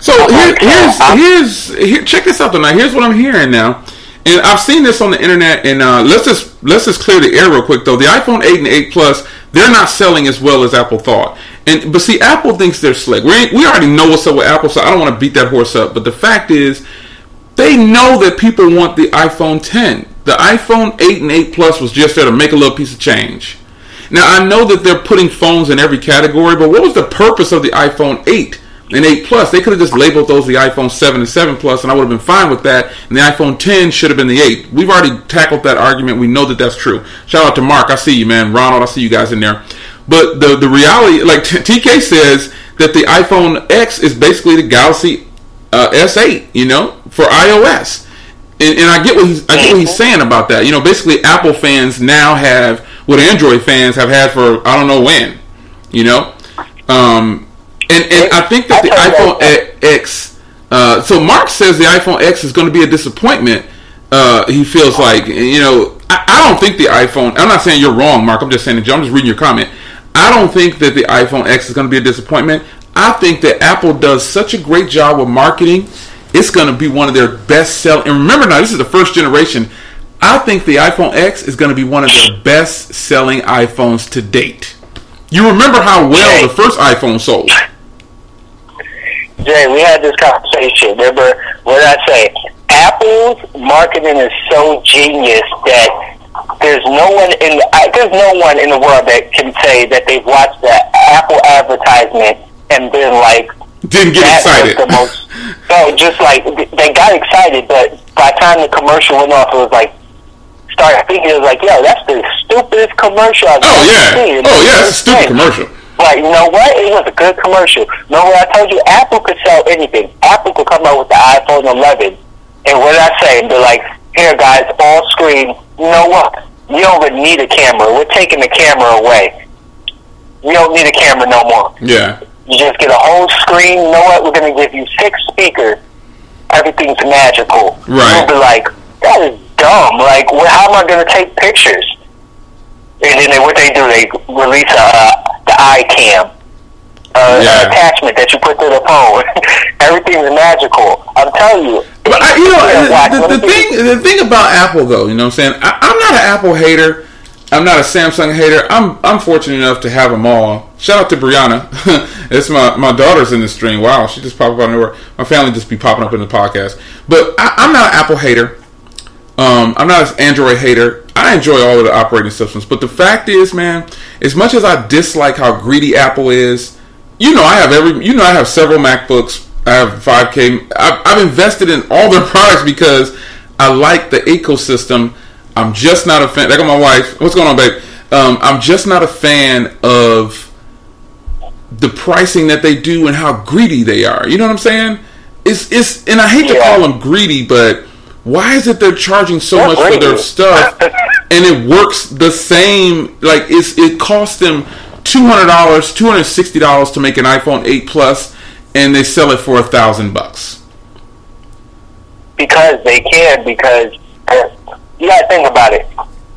So here's check this out though. Now here's what I'm hearing now. And I've seen this on the internet, and let's just clear the air real quick though. The iPhone 8 and 8 Plus, they're not selling as well as Apple thought. But see, Apple thinks they're slick. We already know what's up with Apple, so I don't want to beat that horse up. But the fact is, they know that people want the iPhone 10. The iPhone 8 and 8 Plus was just there to make a little piece of change. Now I know that they're putting phones in every category, but what was the purpose of the iPhone 8? And 8 Plus, they could have just labeled those the iPhone 7 and 7 Plus, and I would have been fine with that. And the iPhone 10 should have been the 8. We've already tackled that argument. We know that that's true. Shout out to Mark. I see you, man. Ronald, I see you guys in there. But the reality, like TK says, that the iPhone X is basically the Galaxy S8, for iOS. And I get what he's saying about that. Basically Apple fans now have what Android fans have had for I don't know when. And I think that the iPhone X, so Mark says the iPhone X is going to be a disappointment. He feels like, I don't think the iPhone, I'm not saying you're wrong, Mark, I'm just saying, I'm just reading your comment. I don't think that the iPhone X is going to be a disappointment. I think that Apple does such a great job with marketing, it's going to be one of their best selling, and remember now, this is the first generation. I think the iPhone X is going to be one of their best selling iPhones to date. You remember how well the first iPhone sold. Jay, we had this conversation. Remember what I say? Apple's marketing is so genius that there's no one in the world that can say that they've watched the Apple advertisement and been like, didn't get excited. Just like they got excited, but by the time the commercial went off, it was like started thinking, it was like, yo, that's the stupidest commercial I've ever seen. That's a stupid commercial. But you know what? It was a good commercial. You know what I told you? Apple could sell anything. Apple could come out with the iPhone 11. And what did I say? They're like, here, guys, all screen. You know what? You don't even need a camera. We're taking the camera away. You don't need a camera no more. Yeah. You just get a whole screen. You know what? We're going to give you 6 speakers. Everything's magical. Right. You'll be like, that is dumb. Like, how am I going to take pictures? And then what they do, they release the iCam attachment that you put to the phone. Everything's magical. I'm telling you. But the thing about Apple, though, you know what I'm saying? I'm not an Apple hater. I'm not a Samsung hater. I'm fortunate enough to have them all. Shout out to Brianna. It's my daughter's in the stream. Wow, she just popped up out of nowhere. My family just be popping up in the podcast. But I'm not an Apple hater. I'm not an Android hater. I enjoy all of the operating systems. But the fact is, man, as much as I dislike how greedy Apple is, I have several MacBooks. I have 5K. I've invested in all their products because I like the ecosystem. I'm just not a fan. There go my wife. What's going on, babe? I'm just not a fan of the pricing that they do and how greedy they are. You know what I'm saying? It's and I hate to call them greedy, but why is it they're charging so much for their stuff and it works the same? Like it costs them $200, $260 to make an iPhone 8 Plus, and they sell it for $1,000. Because they can. Because you gotta think about it.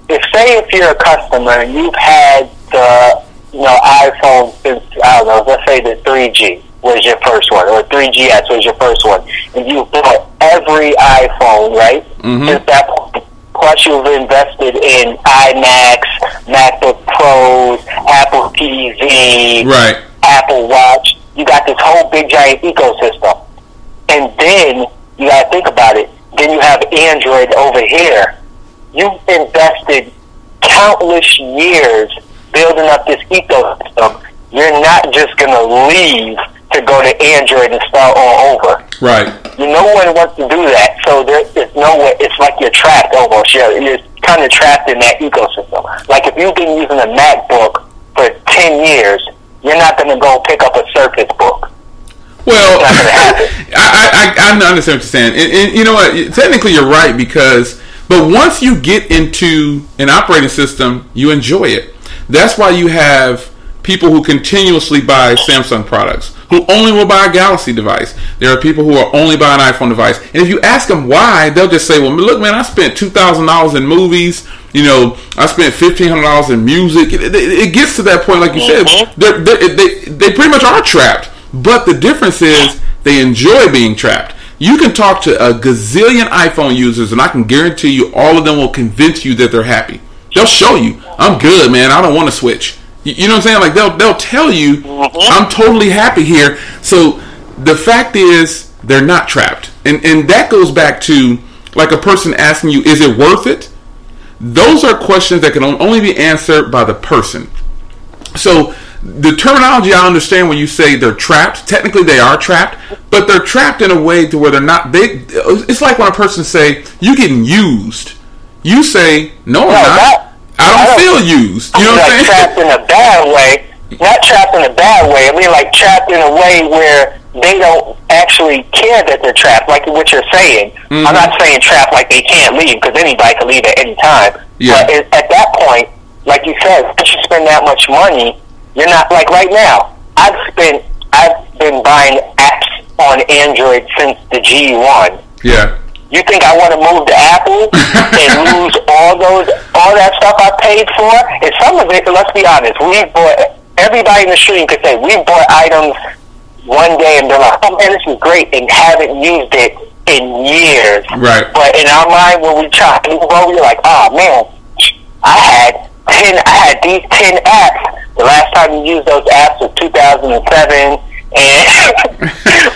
If you're a customer and you've had the iPhone since, I don't know, let's say the 3G was your first one, or 3GS was your first one, and you bought every iPhone, right? Mm-hmm. Since that point, plus you've invested in iMacs, MacBook Pros, Apple TV, right, Apple Watch. You got this whole big giant ecosystem. And then you gotta think about it. Then you have Android over here. You've invested countless years building up this ecosystem. You're not just gonna leave to go to Android and start all over. Right. No one wants to do that. So there's no way. It's like you're trapped almost. You're kind of trapped in that ecosystem. Like if you've been using a MacBook for 10 years, you're not going to go pick up a Surface Book. Well, I understand what you're saying. And you know what? Technically, you're right but once you get into an operating system, you enjoy it. That's why you have people who continuously buy Samsung products, who only will buy a Galaxy device. There are people who will only buy an iPhone device. And if you ask them why, they'll just say, well, look, man, I spent $2,000 in movies. I spent $1,500 in music. It gets to that point, like you said, they pretty much are trapped. But the difference is they enjoy being trapped. You can talk to a gazillion iPhone users, and I can guarantee you all of them will convince you that they're happy. They'll show you, I'm good, man. I don't want to switch. You know what I'm saying? Like they'll tell you, I'm totally happy here. So the fact is, they're not trapped, and that goes back to like a person asking you, is it worth it? Those are questions that can only be answered by the person. So the terminology, I understand when you say they're trapped. Technically, they are trapped, but they're trapped in a way to where they're not. It's like when a person say, "You getting used." You say, "No, I'm not. I don't feel used." You know what I'm saying? Trapped in a bad way. Not trapped in a bad way. I mean, like trapped in a way where they don't actually care that they're trapped, like what you're saying. Mm-hmm. I'm not saying trapped like they can't leave, because anybody can leave at any time. Yeah. But at that point, like you said, once you spend that much money, you're not, like right now, I've been buying apps on Android since the G1. Yeah. You think I want to move to Apple and lose all that stuff I paid for? And some of it, let's be honest, everybody in the stream could say, we bought items one day and they're like, oh man, this is great, and haven't used it in years. Right. But in our mind, when we try to move over, you're like, oh man, I had these 10 apps. The last time you used those apps was 2007. And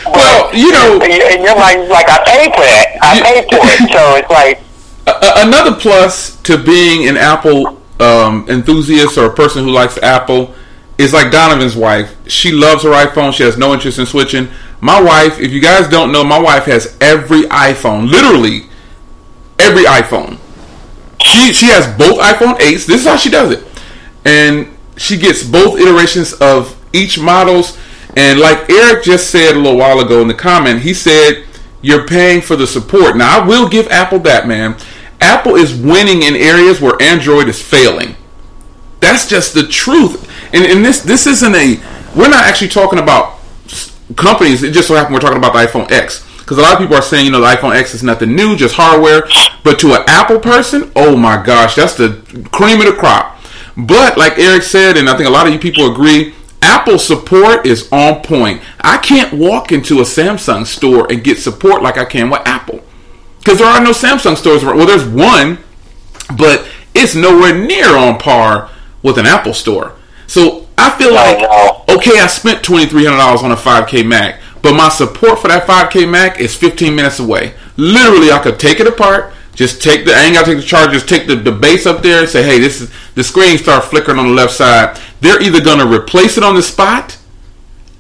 well, in your mind, like, I paid for that. I paid for it. So it's like another plus to being an Apple enthusiast or a person who likes Apple is like Donovan's wife. She loves her iPhone. She has no interest in switching. My wife, if you guys don't know, my wife has every iPhone, literally every iPhone. She has both iPhone 8s. This is how she does it, and she gets both iterations of each models. And like Eric just said a little while ago in the comment, he said you're paying for the support. Now, I will give Apple that, man. Apple is winning in areas where Android is failing. That's just the truth. And this isn't we're not actually talking about companies. It just so happens we're talking about the iPhone X. Because a lot of people are saying, the iPhone X is nothing new, just hardware. But to an Apple person, oh my gosh, that's the cream of the crop. But like Eric said, and I think a lot of you people agree, Apple support is on point. I can't walk into a Samsung store and get support like I can with Apple. Because there are no Samsung stores. Well, there's one, but it's nowhere near on par with an Apple store. So I feel okay, I spent $2,300 on a 5K Mac, but my support for that 5K Mac is 15 minutes away. Literally, I could take it apart, just take I ain't got to take the charger, just take the base up there and say, hey, this is the screen start flickering on the left side. They're either going to replace it on the spot,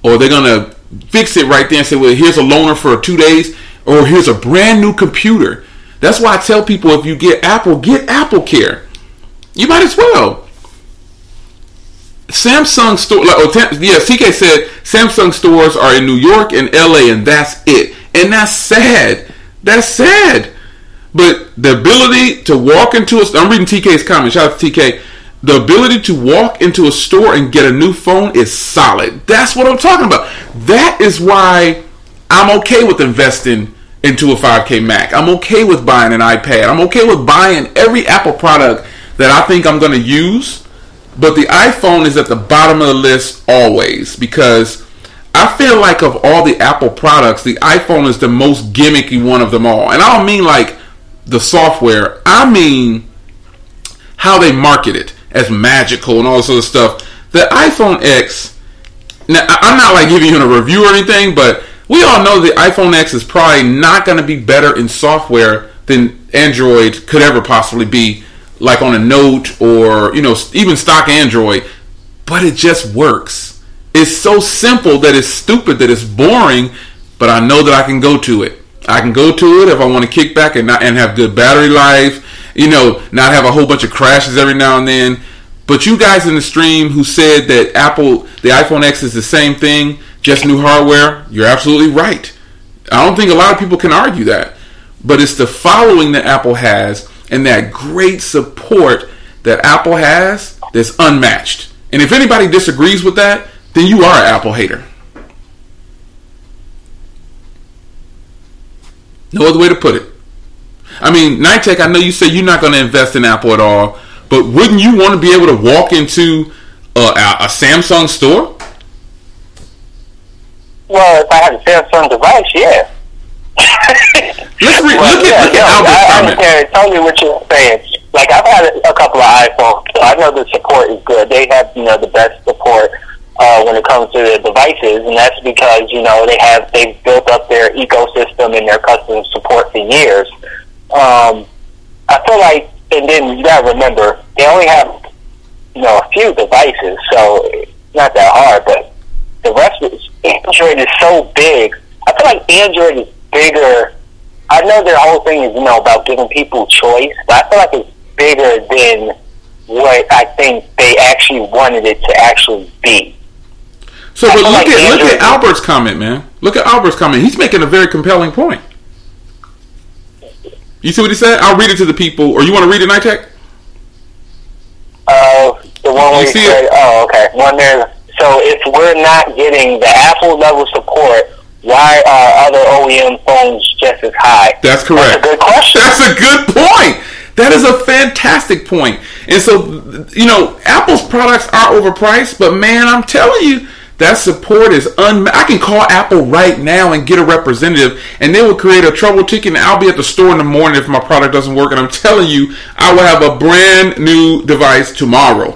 or they're going to fix it right there and say, well, here's a loaner for 2 days, or here's a brand new computer. That's why I tell people, if you get Apple Care. You might as well. Samsung store, TK said Samsung stores are in New York and LA, and that's it. And that's sad. That's sad. But the ability to walk into I'm reading TK's comment. Shout out to TK. The ability to walk into a store and get a new phone is solid. That's what I'm talking about. That is why I'm okay with investing into a 5K Mac. I'm okay with buying an iPad. I'm okay with buying every Apple product that I think I'm going to use. But the iPhone is at the bottom of the list always, because I feel like of all the Apple products, the iPhone is the most gimmicky one of them all. And I don't mean like the software. I mean how they market it as magical and all this other stuff. The iPhone X, now I'm not like giving you a review or anything, but we all know the iPhone X is probably not going to be better in software than Android could ever possibly be, like on a Note or, even stock Android. But it just works. It's so simple that it's stupid, that it's boring, but I know that I can go to it. I can go to it if I want to kick back and have good battery life, not have a whole bunch of crashes every now and then. But you guys in the stream who said that the iPhone X is the same thing, just new hardware, you're absolutely right. I don't think a lot of people can argue that. But it's the following that Apple has and that great support that Apple has that's unmatched. And if anybody disagrees with that, then you are an Apple hater. No other way to put it. I mean, Nitek, I know you say you're not going to invest in Apple at all, but wouldn't you want to be able to walk into a Samsung store? Well, if I had a Samsung device, yeah. Look at Albert's comment. I understand totally what you're saying. Like, I've had a couple of iPhones, so I know the support is good. They have, the best support when it comes to the devices, and that's because, they've built up their ecosystem and their customer support for years. I feel like, and then you gotta remember, they only have, a few devices, so it's not that hard, but the rest is, Android is so big. I feel like Android is bigger. I know their whole thing is, about giving people choice, but I feel like it's bigger than what I think they actually wanted it to actually be. So, but look at Albert's comment, man. Look at Albert's comment. He's making a very compelling point. You see what he said? I'll read it to the people. Or you want to read it, Nitek? The one where you said, okay. One there. So if we're not getting the Apple level support, why are other OEM phones just as high? That's correct. That's a good question. That's a good point. That is a fantastic point. And so, Apple's products are overpriced, but man, I'm telling you, that support is I can call Apple right now and get a representative, and they will create a trouble ticket, and I'll be at the store in the morning if my product doesn't work, and I'm telling you, I will have a brand new device tomorrow.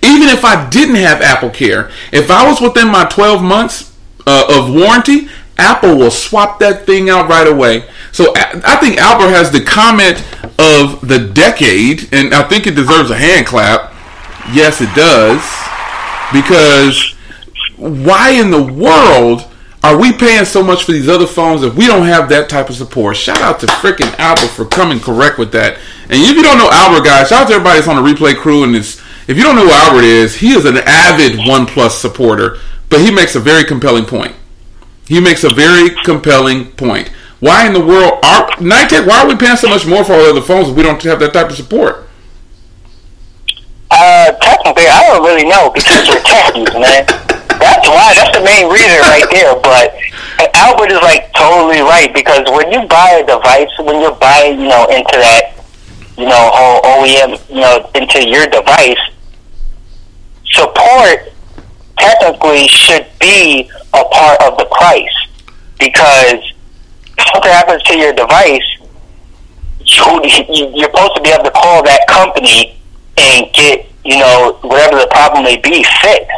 Even if I didn't have Apple Care, if I was within my 12 months of warranty, Apple will swap that thing out right away. So I think Albert has the comment of the decade, and I think it deserves a hand clap. Yes, it does. Because why in the world are we paying so much for these other phones if we don't have that type of support? Shout out to freaking Albert for coming correct with that. And if you don't know Albert, guys, shout out to everybody that's on the replay crew. And if you don't know who Albert is, he is an avid OnePlus supporter, but he makes a very compelling point. Why in the world Nitek, why are we paying so much more for all the other phones if we don't have that type of support? Technically, I don't really know because we're techies, man. That's why. That's the main reason right there. But Albert is totally right, because when you buy a device, when you're buying, into that, OEM, into your device, support technically should be a part of the price, because if something happens to your device, you're supposed to be able to call that company and get, whatever the problem may be, fixed.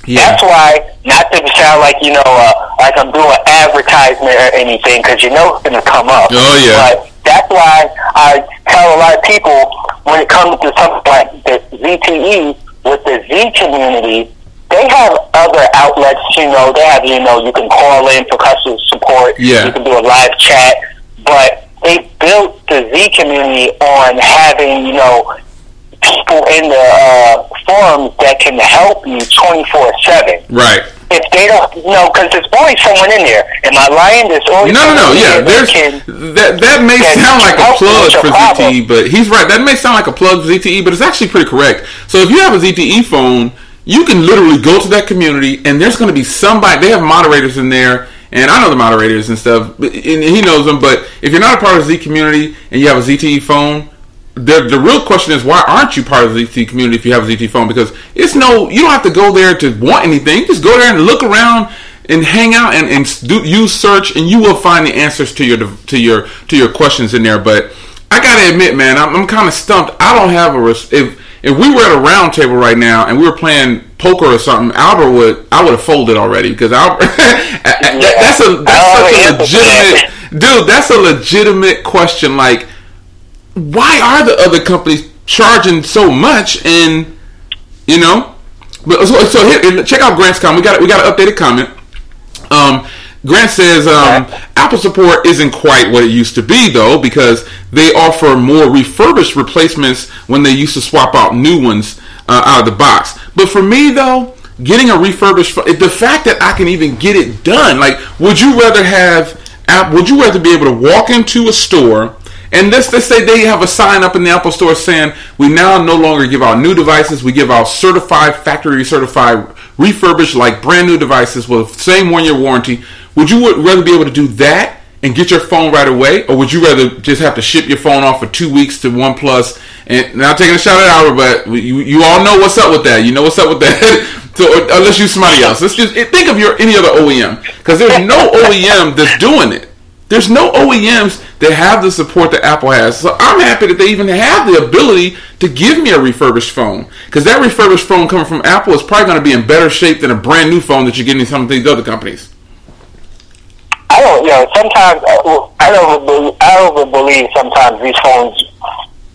Yeah. That's why, not to sound like, like I'm doing advertisement or anything, because it's going to come up. Oh, yeah. But that's why I tell a lot of people, when it comes to something like the ZTE, with the Z community, they have other outlets, they have, you can call in for customer support, yeah. You can do a live chat, but they built the Z community on having, people in the forums that can help you 24/7. Right. If they don't, because there's always someone in there. Am I lying? There's always no. Yeah, that may sound like a plug for ZTE, but he's right. That may sound like a plug for ZTE, but it's actually pretty correct. So if you have a ZTE phone, you can literally go to that community, and there's going to be somebody. They have moderators in there, and I know the moderators and stuff, and he knows them. But if you're not a part of the Z community and you have a ZTE phone, the real question is, why aren't you part of the ZTE community if you have a ZTE phone? Because you don't have to go there to want anything. You just go there and look around and hang out and use search, and you will find the answers to your questions in there. But I gotta admit, man, I'm kind of stumped. I don't have if we were at a round table right now and we were playing poker or something, I would have folded already, because that's a legitimate question. Like, why are the other companies charging so much? And but so here, check out Grant's comment. We got an updated comment. Grant says Apple support isn't quite what it used to be, though, because they offer more refurbished replacements when they used to swap out new ones out of the box. But for me, though, getting a refurbished, the fact that I can even get it done, like, would you rather be able to walk into a store? And let's say they have a sign up in the Apple Store saying, we now no longer give out new devices, we give out factory certified, refurbished, like brand new devices with the same 1-year warranty. Would you rather be able to do that and get your phone right away? Or would you rather just have to ship your phone off for 2 weeks to OnePlus? And not taking a shot at Albert, but you all know what's up with that. You know what's up with that. So unless you somebody else. Let's just think of any other OEM. Because there's no OEM that's doing it. There's no OEMs that have the support that Apple has. So I'm happy that they even have the ability to give me a refurbished phone. Because that refurbished phone coming from Apple is probably going to be in better shape than a brand new phone that you're getting from these other companies. Sometimes I don't believe sometimes these phones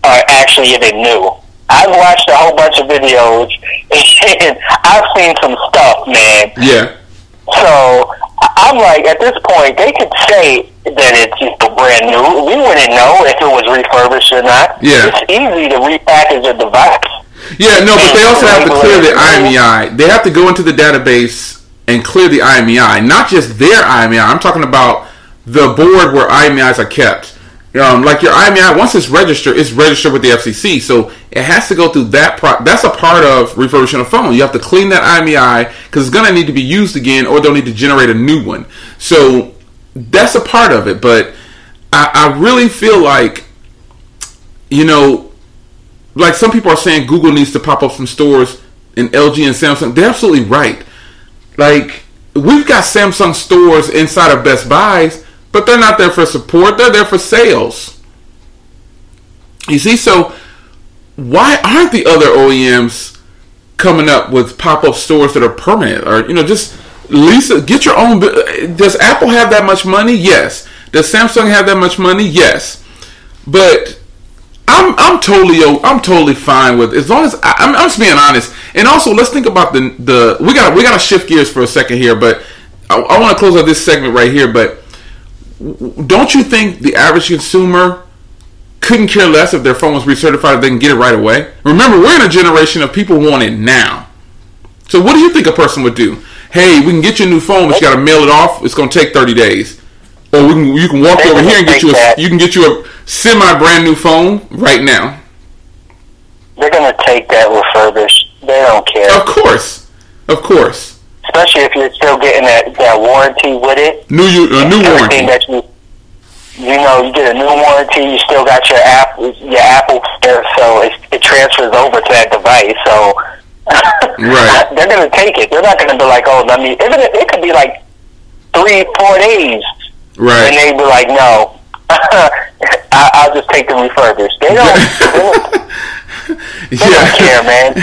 are actually even new. I've watched a whole bunch of videos and I've seen some stuff, man. Yeah. So I'm like, at this point, they could say that it's brand new. We wouldn't know if it was refurbished or not. Yeah. It's easy to repackage a device. Yeah, no, but they also have to clear the IMEI. They have to go into the database and clear the IMEI. Not just their IMEI. I'm talking about the board where IMEIs are kept. Like your IMEI, once it's registered with the FCC. So it has to go through that. That's a part of refurbishing a phone. You have to clean that IMEI because it's going to need to be used again, or they'll need to generate a new one. So that's a part of it. But I really feel like, like some people are saying Google needs to pop up some stores in LG and Samsung. They're absolutely right. Like, we've got Samsung stores inside of Best Buys, but they're not there for support. They're there for sales. You see, so why aren't the other OEMs coming up with pop-up stores that are permanent? Or, just Lisa, get your own. Does Apple have that much money? Yes. Does Samsung have that much money? Yes. But I'm totally fine with, as long as I'm just being honest. And also, let's think about the we got to shift gears for a second here, but I want to close out this segment right here. But don't you think the average consumer couldn't care less if their phone was recertified if they can get it right away? Remember, we're in a generation of people want it now. So what do you think a person would do? Hey, we can get you a new phone, but you got to mail it off. It's going to take 30 days. Or you can walk over here and get you a semi brand new phone right now. They're going to take that refurbished. They don't care. Of course. Especially if you're still getting that warranty with it. New warranty. That you get a new warranty. You still got your Apple there, so it transfers over to that device. So right. They're going to take it. They're not going to be like, it could be like 3-4 days. Right. And they'd be like, no, I'll just take them refurbished. They don't. They don't care, man.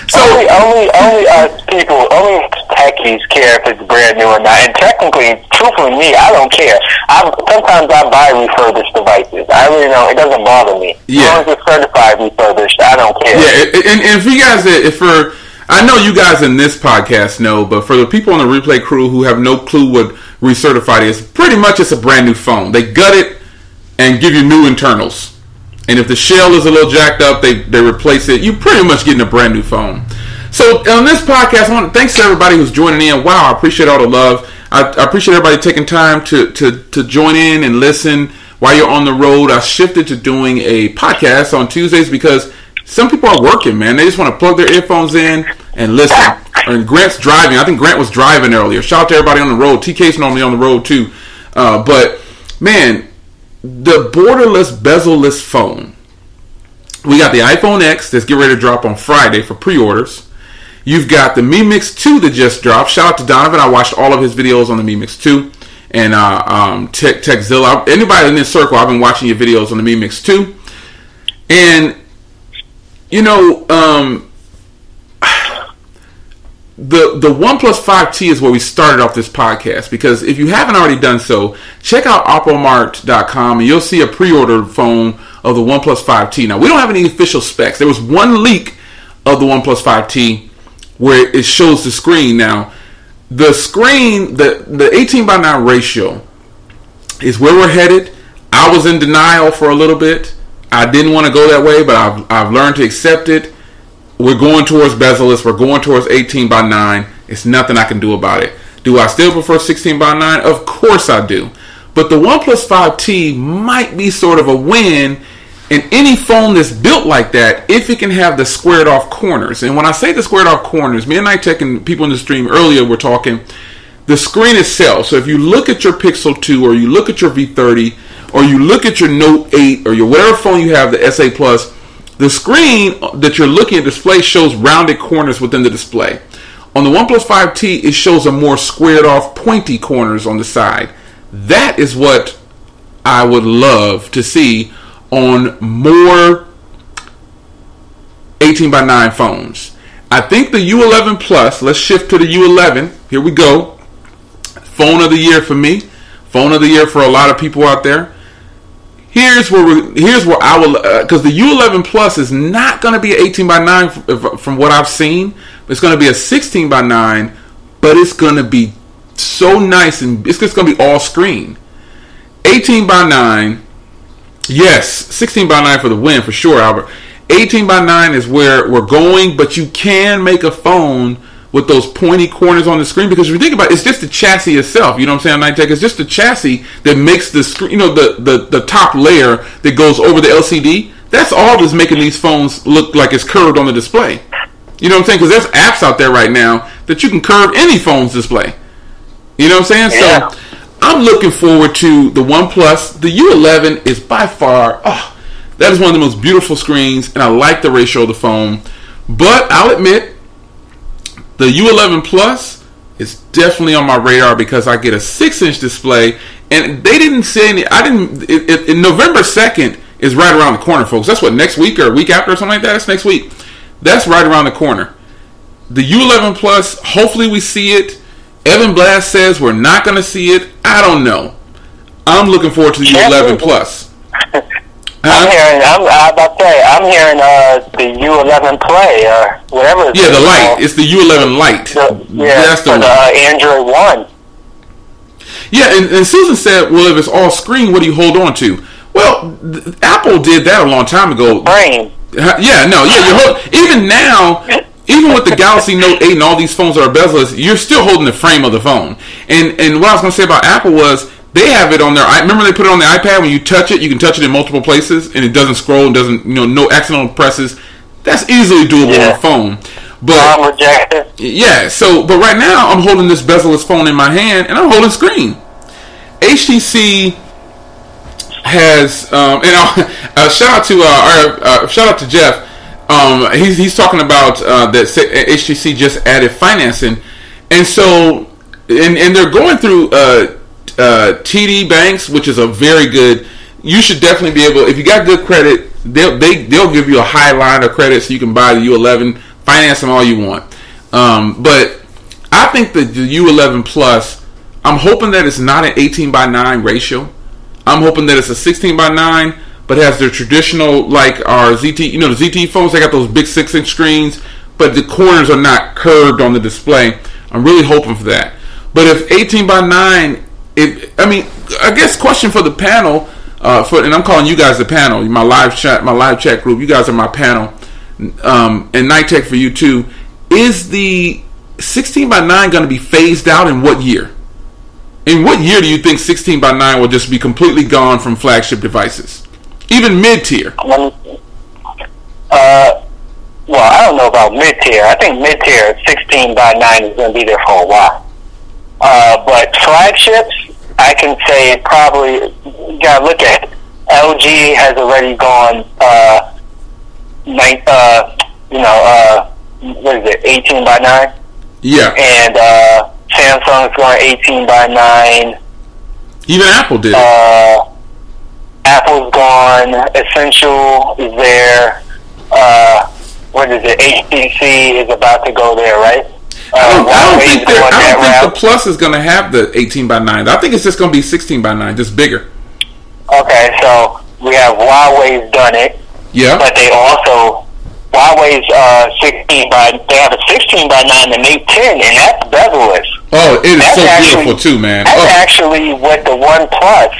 So only techies care if it's brand new or not. And technically, truthfully, me, I don't care. Sometimes I buy refurbished devices. I really don't. It doesn't bother me. As long as it's certified refurbished, I don't care. Yeah, and for you guys, I know you guys in this podcast know, but for the people on the replay crew who have no clue what recertified is, pretty much it's a brand new phone. They gut it and give you new internals. And if the shell is a little jacked up, they replace it. You're pretty much getting a brand new phone. So on this podcast, thanks to everybody who's joining in. Wow, I appreciate all the love. I appreciate everybody taking time to join in and listen while you're on the road. I shifted to doing a podcast on Tuesdays because some people are working, man. They just want to plug their earphones in and listen. And Grant's driving. I think Grant was driving earlier. Shout out to everybody on the road. TK's normally on the road too. But, man, the borderless, bezel-less phone. We got the iPhone X that's getting ready to drop on Friday for pre-orders. You've got the Mi Mix 2 that just dropped. Shout out to Donovan. I watched all of his videos on the Mi Mix 2. And TechZilla. Anybody in this circle, I've been watching your videos on the Mi Mix 2. And, you know, the OnePlus 5T is where we started off this podcast, because if you haven't already done so, check out oppomart.com and you'll see a pre-order phone of the OnePlus 5T. Now, we don't have any official specs. There was one leak of the OnePlus 5T where it shows the screen. Now, the screen, the 18:9 ratio is where we're headed. I was in denial for a little bit. I didn't want to go that way, but I've learned to accept it. We're going towards bezel-less. We're going towards 18:9. It's nothing I can do about it. Do I still prefer 16:9? Of course I do. But the OnePlus 5T might be sort of a win in any phone that's built like that if it can have the squared off corners. And when I say the squared off corners, me and Nitech and people in the stream earlier were talking the screen itself. So if you look at your Pixel 2 or you look at your V30 or you look at your Note 8 or your whatever phone you have, the SA Plus, the screen that you're looking at display shows rounded corners within the display. On the OnePlus 5T, it shows a more squared off, pointy corners on the side. That is what I would love to see on more 18:9 phones. I think the U11 Plus, let's shift to the U11. Here we go. Phone of the year for me. Phone of the year for a lot of people out there. Here's where I will, because the U11 Plus is not going to be an 18:9 from what I've seen. It's going to be a 16:9, but it's going to be so nice, and it's just going to be all screen. 18:9, yes, 16:9 for the win for sure, Albert. 18:9 is where we're going, but you can make a phone with those pointy corners on the screen, because if you think about it, it's just the chassis itself. You know what I'm saying, Nitech? It's just the chassis that makes the screen, you know, the top layer that goes over the LCD. That's all that's making these phones look like it's curved on the display. You know what I'm saying? Because there's apps out there right now that you can curve any phone's display. You know what I'm saying? Yeah. So I'm looking forward to the OnePlus. The U11 is by far, that is one of the most beautiful screens, and I like the ratio of the phone. But I'll admit, the U11 Plus is definitely on my radar because I get a 6-inch display, and they didn't say any. In November 2nd is right around the corner, folks. That's what, next week or a week after or something like that? That's next week. That's right around the corner. The U11 Plus, hopefully we see it. Evan Blast says we're not going to see it. I don't know. I'm looking forward to the U11 Plus. I'm hearing the U11 Play or whatever. Yeah, the Lite. It's the U11 Lite. That's the Android One. Yeah, and Susan said, "Well, if it's all screen, what do you hold on to?" Well, Apple did that a long time ago. Frame. Even now, even with the Galaxy Note 8 and all these phones that are bezel-less, you're still holding the frame of the phone. And what I was going to say about Apple was, they have it on their. Remember they put it on the iPad. When you touch it, you can touch it in multiple places, and it doesn't scroll and doesn't, no accidental presses. That's easily doable on a phone. But yeah, but right now I'm holding this bezel-less phone in my hand, and I'm holding screen. HTC has, shout out to Jeff. He's talking about that HTC just added financing, and so and they're going through TD Banks, which is a very good you should definitely be able. If you got good credit, they'll give you a high line of credit so you can buy the U11, finance them all you want. But I think that the U11 Plus, I'm hoping that it's not an 18:9 ratio. I'm hoping that it's a 16:9, but has the traditional, like our ZT, the ZT phones, they got those big 6-inch screens, but the corners are not curved on the display. I'm really hoping for that. But if 18:9, I guess question for the panel, and I'm calling you guys the panel, my live chat group. You guys are my panel, and Night Tech for you too. Is the 16:9 going to be phased out in what year? In what year do you think 16:9 will just be completely gone from flagship devices, even mid-tier? Well, I don't know about mid-tier. I think mid-tier 16:9 is going to be there for a while. But flagships, I can say it probably, you got to look at it. LG has already gone, what is it, 18:9? Yeah. And Samsung's going 18:9. Even Apple did. Apple's gone. Essential is there. What is it? HTC is about to go there, right? I don't think the Plus is going to have the 18:9. I think it's just going to be 16:9, just bigger. Okay, so we have Huawei's done it. Yeah. But they also, Huawei's they have a 16:9, the Mate 10, and that's bezel-less. Oh, it is so beautiful too, man. That's actually what the One Plus.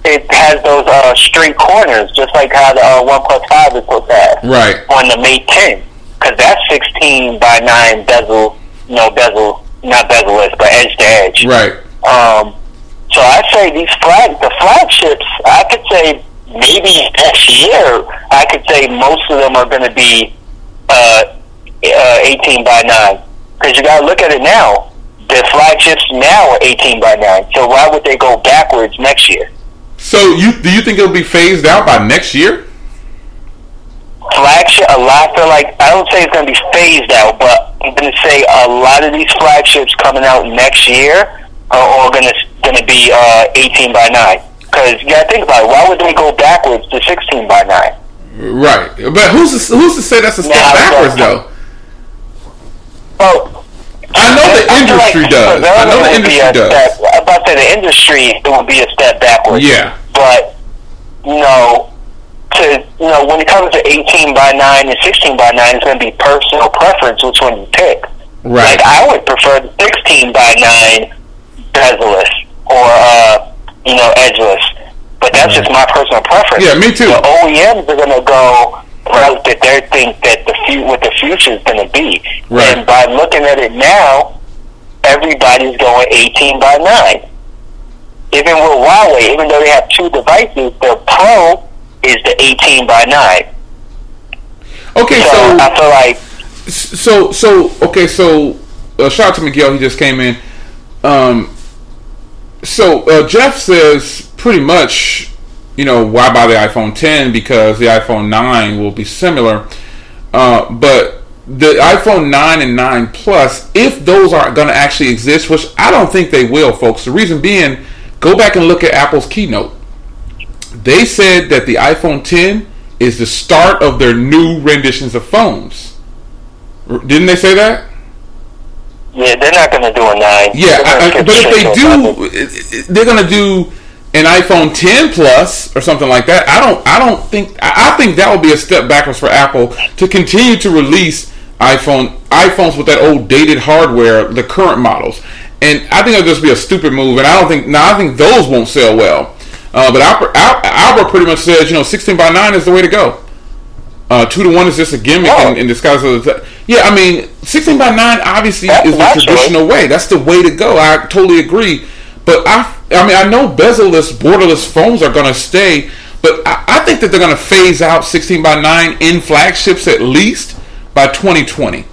It has those straight corners, just like how the OnePlus 5 is supposed to have. Right. On the Mate 10, because that's 16:9 bezel, not bezel-less, but edge to edge. Right. So I'd say the flagships, I could say maybe next year, I could say most of them are going to be 18:9. Because you got to look at it now. The flagships now are 18:9. So why would they go backwards next year? So do you think it'll be phased out by next year? Flagship, I feel like, I don't say it's going to be phased out, but I'm going to say a lot of these flagships coming out next year are all going to be 18:9. Because you got to think about it. Why would they go backwards to 16:9? Right, but who's to say that's a step backwards though? Well, I know the industry does. I know the industry does. I'm about to say the industry, it would be a step backwards. Yeah. But when it comes to 18:9 and 16:9, it's going to be personal preference which one you pick. Right. Like I would prefer the 16:9 bezel-less or edgeless, but that's just my personal preference. Yeah, me too. The OEMs are going to go route that they think that what the future is going to be. Right. And by looking at it now, everybody's going 18:9. Even with Huawei, even though they have two devices, their Pro is the 18:9. Okay, so I feel like shout out to Miguel, he just came in. Jeff says pretty much, why buy the iPhone 10 because the iPhone 9 will be similar, but the iPhone 9 and 9 Plus, if those are going to actually exist, which I don't think they will, folks. The reason being, go back and look at Apple's keynote. They said that the iPhone 10 is the start of their new renditions of phones. Didn't they say that? Yeah, they're not going to do a 9. Yeah, but if they do, they're going to do an iPhone 10 Plus or something like that. I think that would be a step backwards for Apple to continue to release iPhones with that old dated hardware, the current models. And I think it'll just be a stupid move. And I think those won't sell well. But Albert pretty much says, 16:9 is the way to go. 2-to-1 is just a gimmick in disguise. Yeah, 16:9 obviously is the traditional way. That's the way to go. I totally agree. But I know bezel-less, borderless phones are going to stay. But I think that they're going to phase out 16:9 in flagships at least by 2020.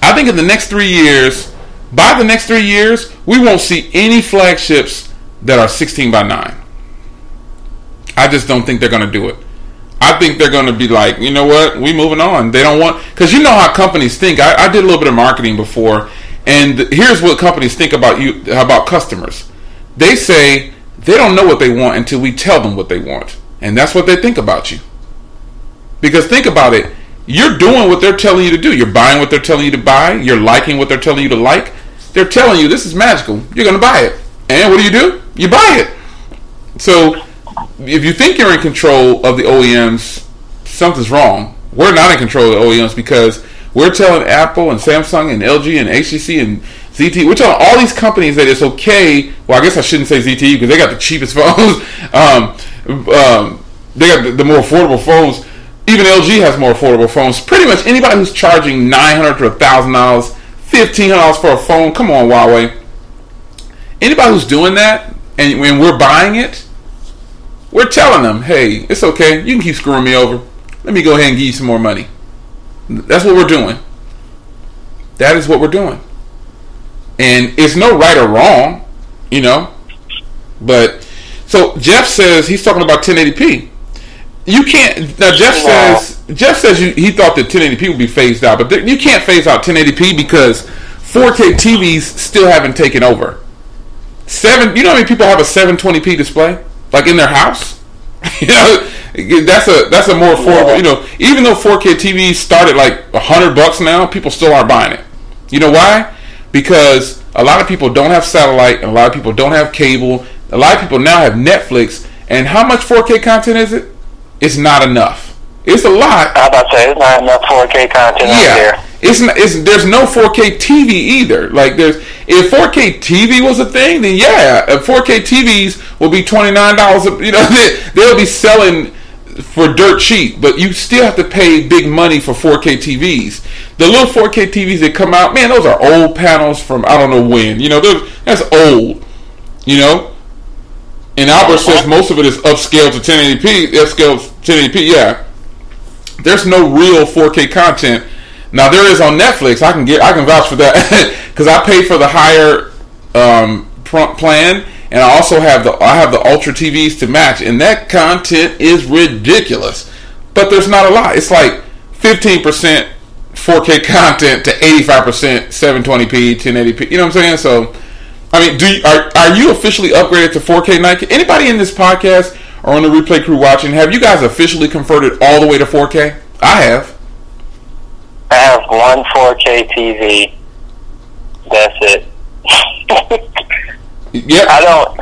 I think in the next 3 years, by the next 3 years, we won't see any flagships that are 16:9. I just don't think they're going to do it. I think they're going to be like, you know what, we moving on. They don't want, because you know how companies think. I did a little bit of marketing before, and here's what companies think about customers. They say they don't know what they want until we tell them what they want. And that's what they think about you. Because think about it. You're doing what they're telling you to do. You're buying what they're telling you to buy. You're liking what they're telling you to like. They're telling you this is magical. You're going to buy it. And what do? You buy it. So if you think you're in control of the OEMs, something's wrong. We're not in control of the OEMs because we're telling Apple and Samsung and LG and HTC and ZTE, we're telling all these companies that it's okay. Well, I guess I shouldn't say ZTE because they got the cheapest phones. They got the more affordable phones. Even LG has more affordable phones. Pretty much anybody who's charging $900 to $1,000, $1,500 for a phone, come on, Huawei. Anybody who's doing that, and when we're buying it, we're telling them, hey, it's okay. You can keep screwing me over. Let me go ahead and give you some more money. That's what we're doing. That is what we're doing. And it's no right or wrong, But, so Jeff says, he's talking about 1080p. You can't, now Jeff says he thought that 1080p would be phased out, but you can't phase out 1080p because 4K TVs still haven't taken over. You know how many people have a 720p display? Like in their house? That's a more affordable, even though 4K TVs start at like $100 now, people still aren't buying it. You know why? Because a lot of people don't have satellite, and a lot of people don't have cable. A lot of people now have Netflix, and how much 4K content is it? It's not enough. It's a lot. I was about to say, it's not enough 4K content out there. There's no 4K TV either. Like if 4K TV was a thing, then 4K TVs will be $29. They'll be selling for dirt cheap, but you still have to pay big money for 4K TVs. The little 4K TVs that come out, man, those are old panels from I don't know when. That's old. And Albert says most of it is upscaled to 1080p. Upscaled 1080p, yeah. There's no real 4K content. Now there is on Netflix. I can vouch for that because I pay for the higher plan, and I also have the Ultra TVs to match, and that content is ridiculous. But there's not a lot. It's like 15% 4K content to 85% 720p, 1080p. You know what I'm saying? So, I mean, are you officially upgraded to 4K Nike? Anybody in this podcast or on the replay crew watching, have you guys officially converted all the way to 4K? I have. I have one 4K TV. That's it. Yeah. I don't.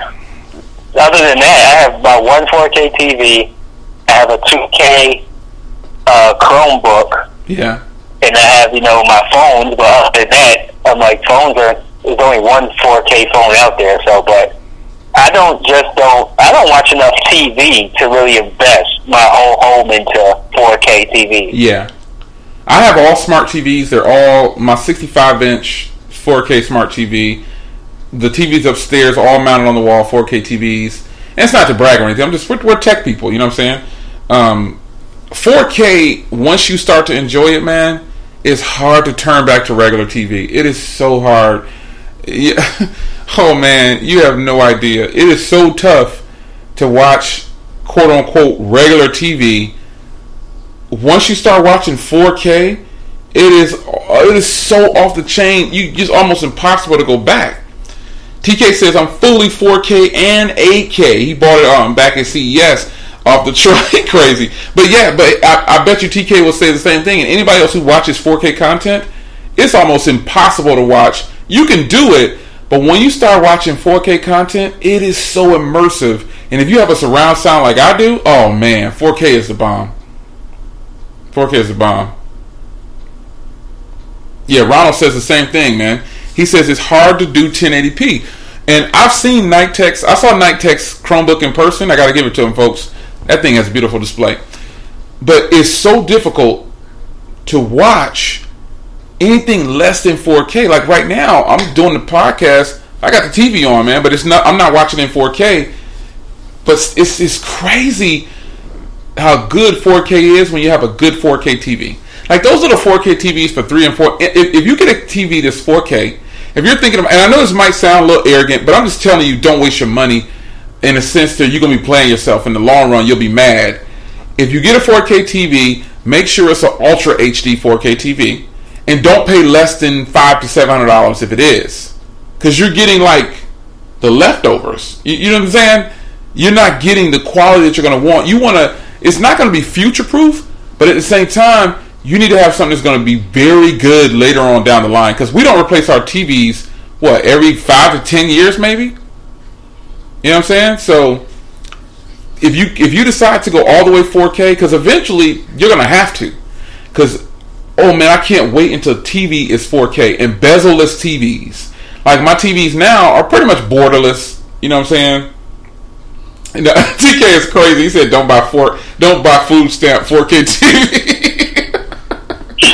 Other than that, I have about one 4K TV. I have a 2K Chromebook. Yeah. And I have, my phones. But other than that, I'm like, there's only one 4K phone out there. So, but I don't watch enough TV to really invest my whole home into 4K TV. Yeah. I have all smart TVs. They're all my 65-inch 4K smart TV. The TVs upstairs are all mounted on the wall, 4K TVs. And it's not to brag or anything. We're tech people, you know what I'm saying? 4K, once you start to enjoy it, man, it's hard to turn back to regular TV. It is so hard. Yeah. Oh, man, you have no idea. It is so tough to watch, quote-unquote, regular TV. Once you start watching 4K, it is so off the chain. It's almost impossible to go back. TK says, I'm fully 4K and 8K. He bought it back at CES off the truck. Crazy. But I bet you TK will say the same thing. And anybody else who watches 4K content, it's almost impossible to watch. You can do it, but when you start watching 4K content, it is so immersive. And if you have a surround sound like I do, oh man, 4K is the bomb. 4K is the bomb. Yeah, Ronald says the same thing, man. He says it's hard to do 1080p. And I've seen Nighttech's. I saw Nighttech's Chromebook in person. I got to give it to him, folks. That thing has a beautiful display. But it's so difficult to watch anything less than 4K. Like right now, I'm doing the podcast. I got the TV on, man, but I'm not watching in 4K. But it's crazy how good 4K is when you have a good 4K TV. Like those little 4K TVs for 3 and 4. If you get a TV that's 4K, if you're thinking of, and I know this might sound a little arrogant, but I'm just telling you, don't waste your money in a sense that you're going to be playing yourself. In the long run, you'll be mad. If you get a 4K TV, make sure it's an Ultra HD 4K TV, and don't pay less than $500 to $700 if it is, because you're getting like the leftovers. You know what I'm saying? You're not getting the quality that you're going to want. You want to. It's not going to be future proof, but at the same time, you need to have something that's going to be very good later on down the line, because we don't replace our TVs every 5 to 10 years maybe. You know what I'm saying? So if you decide to go all the way 4K, because eventually you're going to have to, because oh man, I can't wait until TV is 4K and bezel-less TVs. Like my TVs now are pretty much borderless. You know what I'm saying? And TK is crazy. He said, "Don't buy food stamp 4K TV."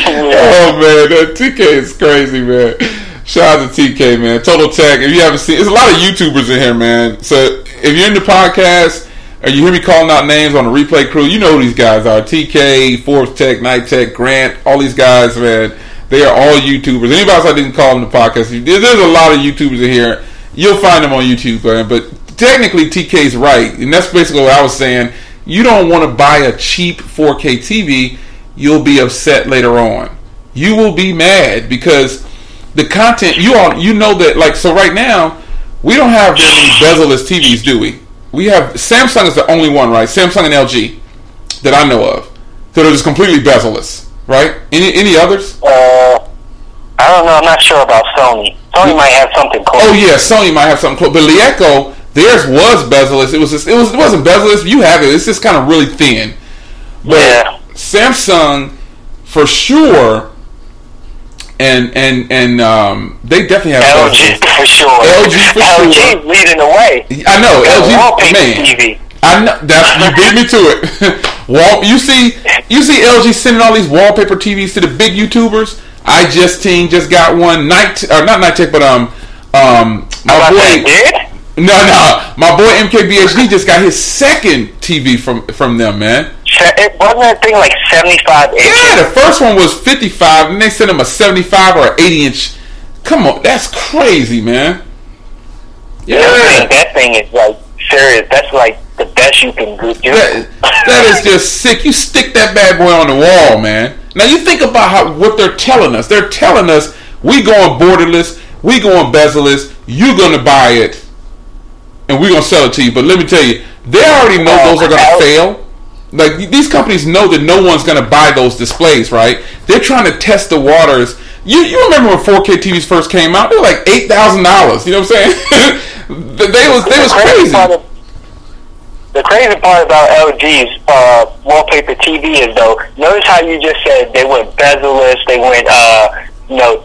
Oh man, that TK is crazy, man. Shout out to TK, man. Total Tech. If you haven't seen, there's a lot of YouTubers in here, man. So if you're in the podcast or you hear me calling out names on the replay crew, you know who these guys are. TK, Forbes Tech, Night Tech, Grant, all these guys, man. They are all YouTubers. Anybody else I didn't call them the podcast, there's a lot of YouTubers in here. You'll find them on YouTube, man. But technically, TK's right. And that's basically what I was saying. You don't want to buy a cheap 4K TV. You'll be upset later on. You will be mad because the content, you know that, like, so right now, we don't have very many bezel-less TVs, do we? We have, Samsung is the only one, right? Samsung and LG that I know of that are just completely bezel-less, right? Any others? I don't know. I'm not sure about Sony. Sony might have something close. Oh yeah, Sony might have something close. But Lieco, theirs was bezel-less. It wasn't bezel-less. You have it. It's just kind of really thin. But yeah. Samsung, for sure, and they definitely have LG for sure. LG leading the way. I know LG, man. TV. I know you beat me to it. You see LG sending all these wallpaper TVs to the big YouTubers. iJustine just got one. Not Night Tech, but my boy. No, my boy MKBHD just got his second TV from them, man. It wasn't that thing like 75 inches? Yeah, the first one was 55, and they sent him a 75 or 80-inch. Come on, that's crazy, man. Yeah, that thing is like serious. That's like the best you can do. That is just sick. You stick that bad boy on the wall, man. Now you think about what they're telling us. They're telling us we going borderless, we going bezel-less. You gonna buy it, and we gonna sell it to you. But let me tell you, they already know those are gonna fail. Like, these companies know that no one's gonna buy those displays, right? They're trying to test the waters. You remember when 4K TVs first came out? They were like $8,000. You know what I'm saying? they was crazy. The crazy part about LG's wallpaper TV is, though, notice how you just said they went bezel-less, they went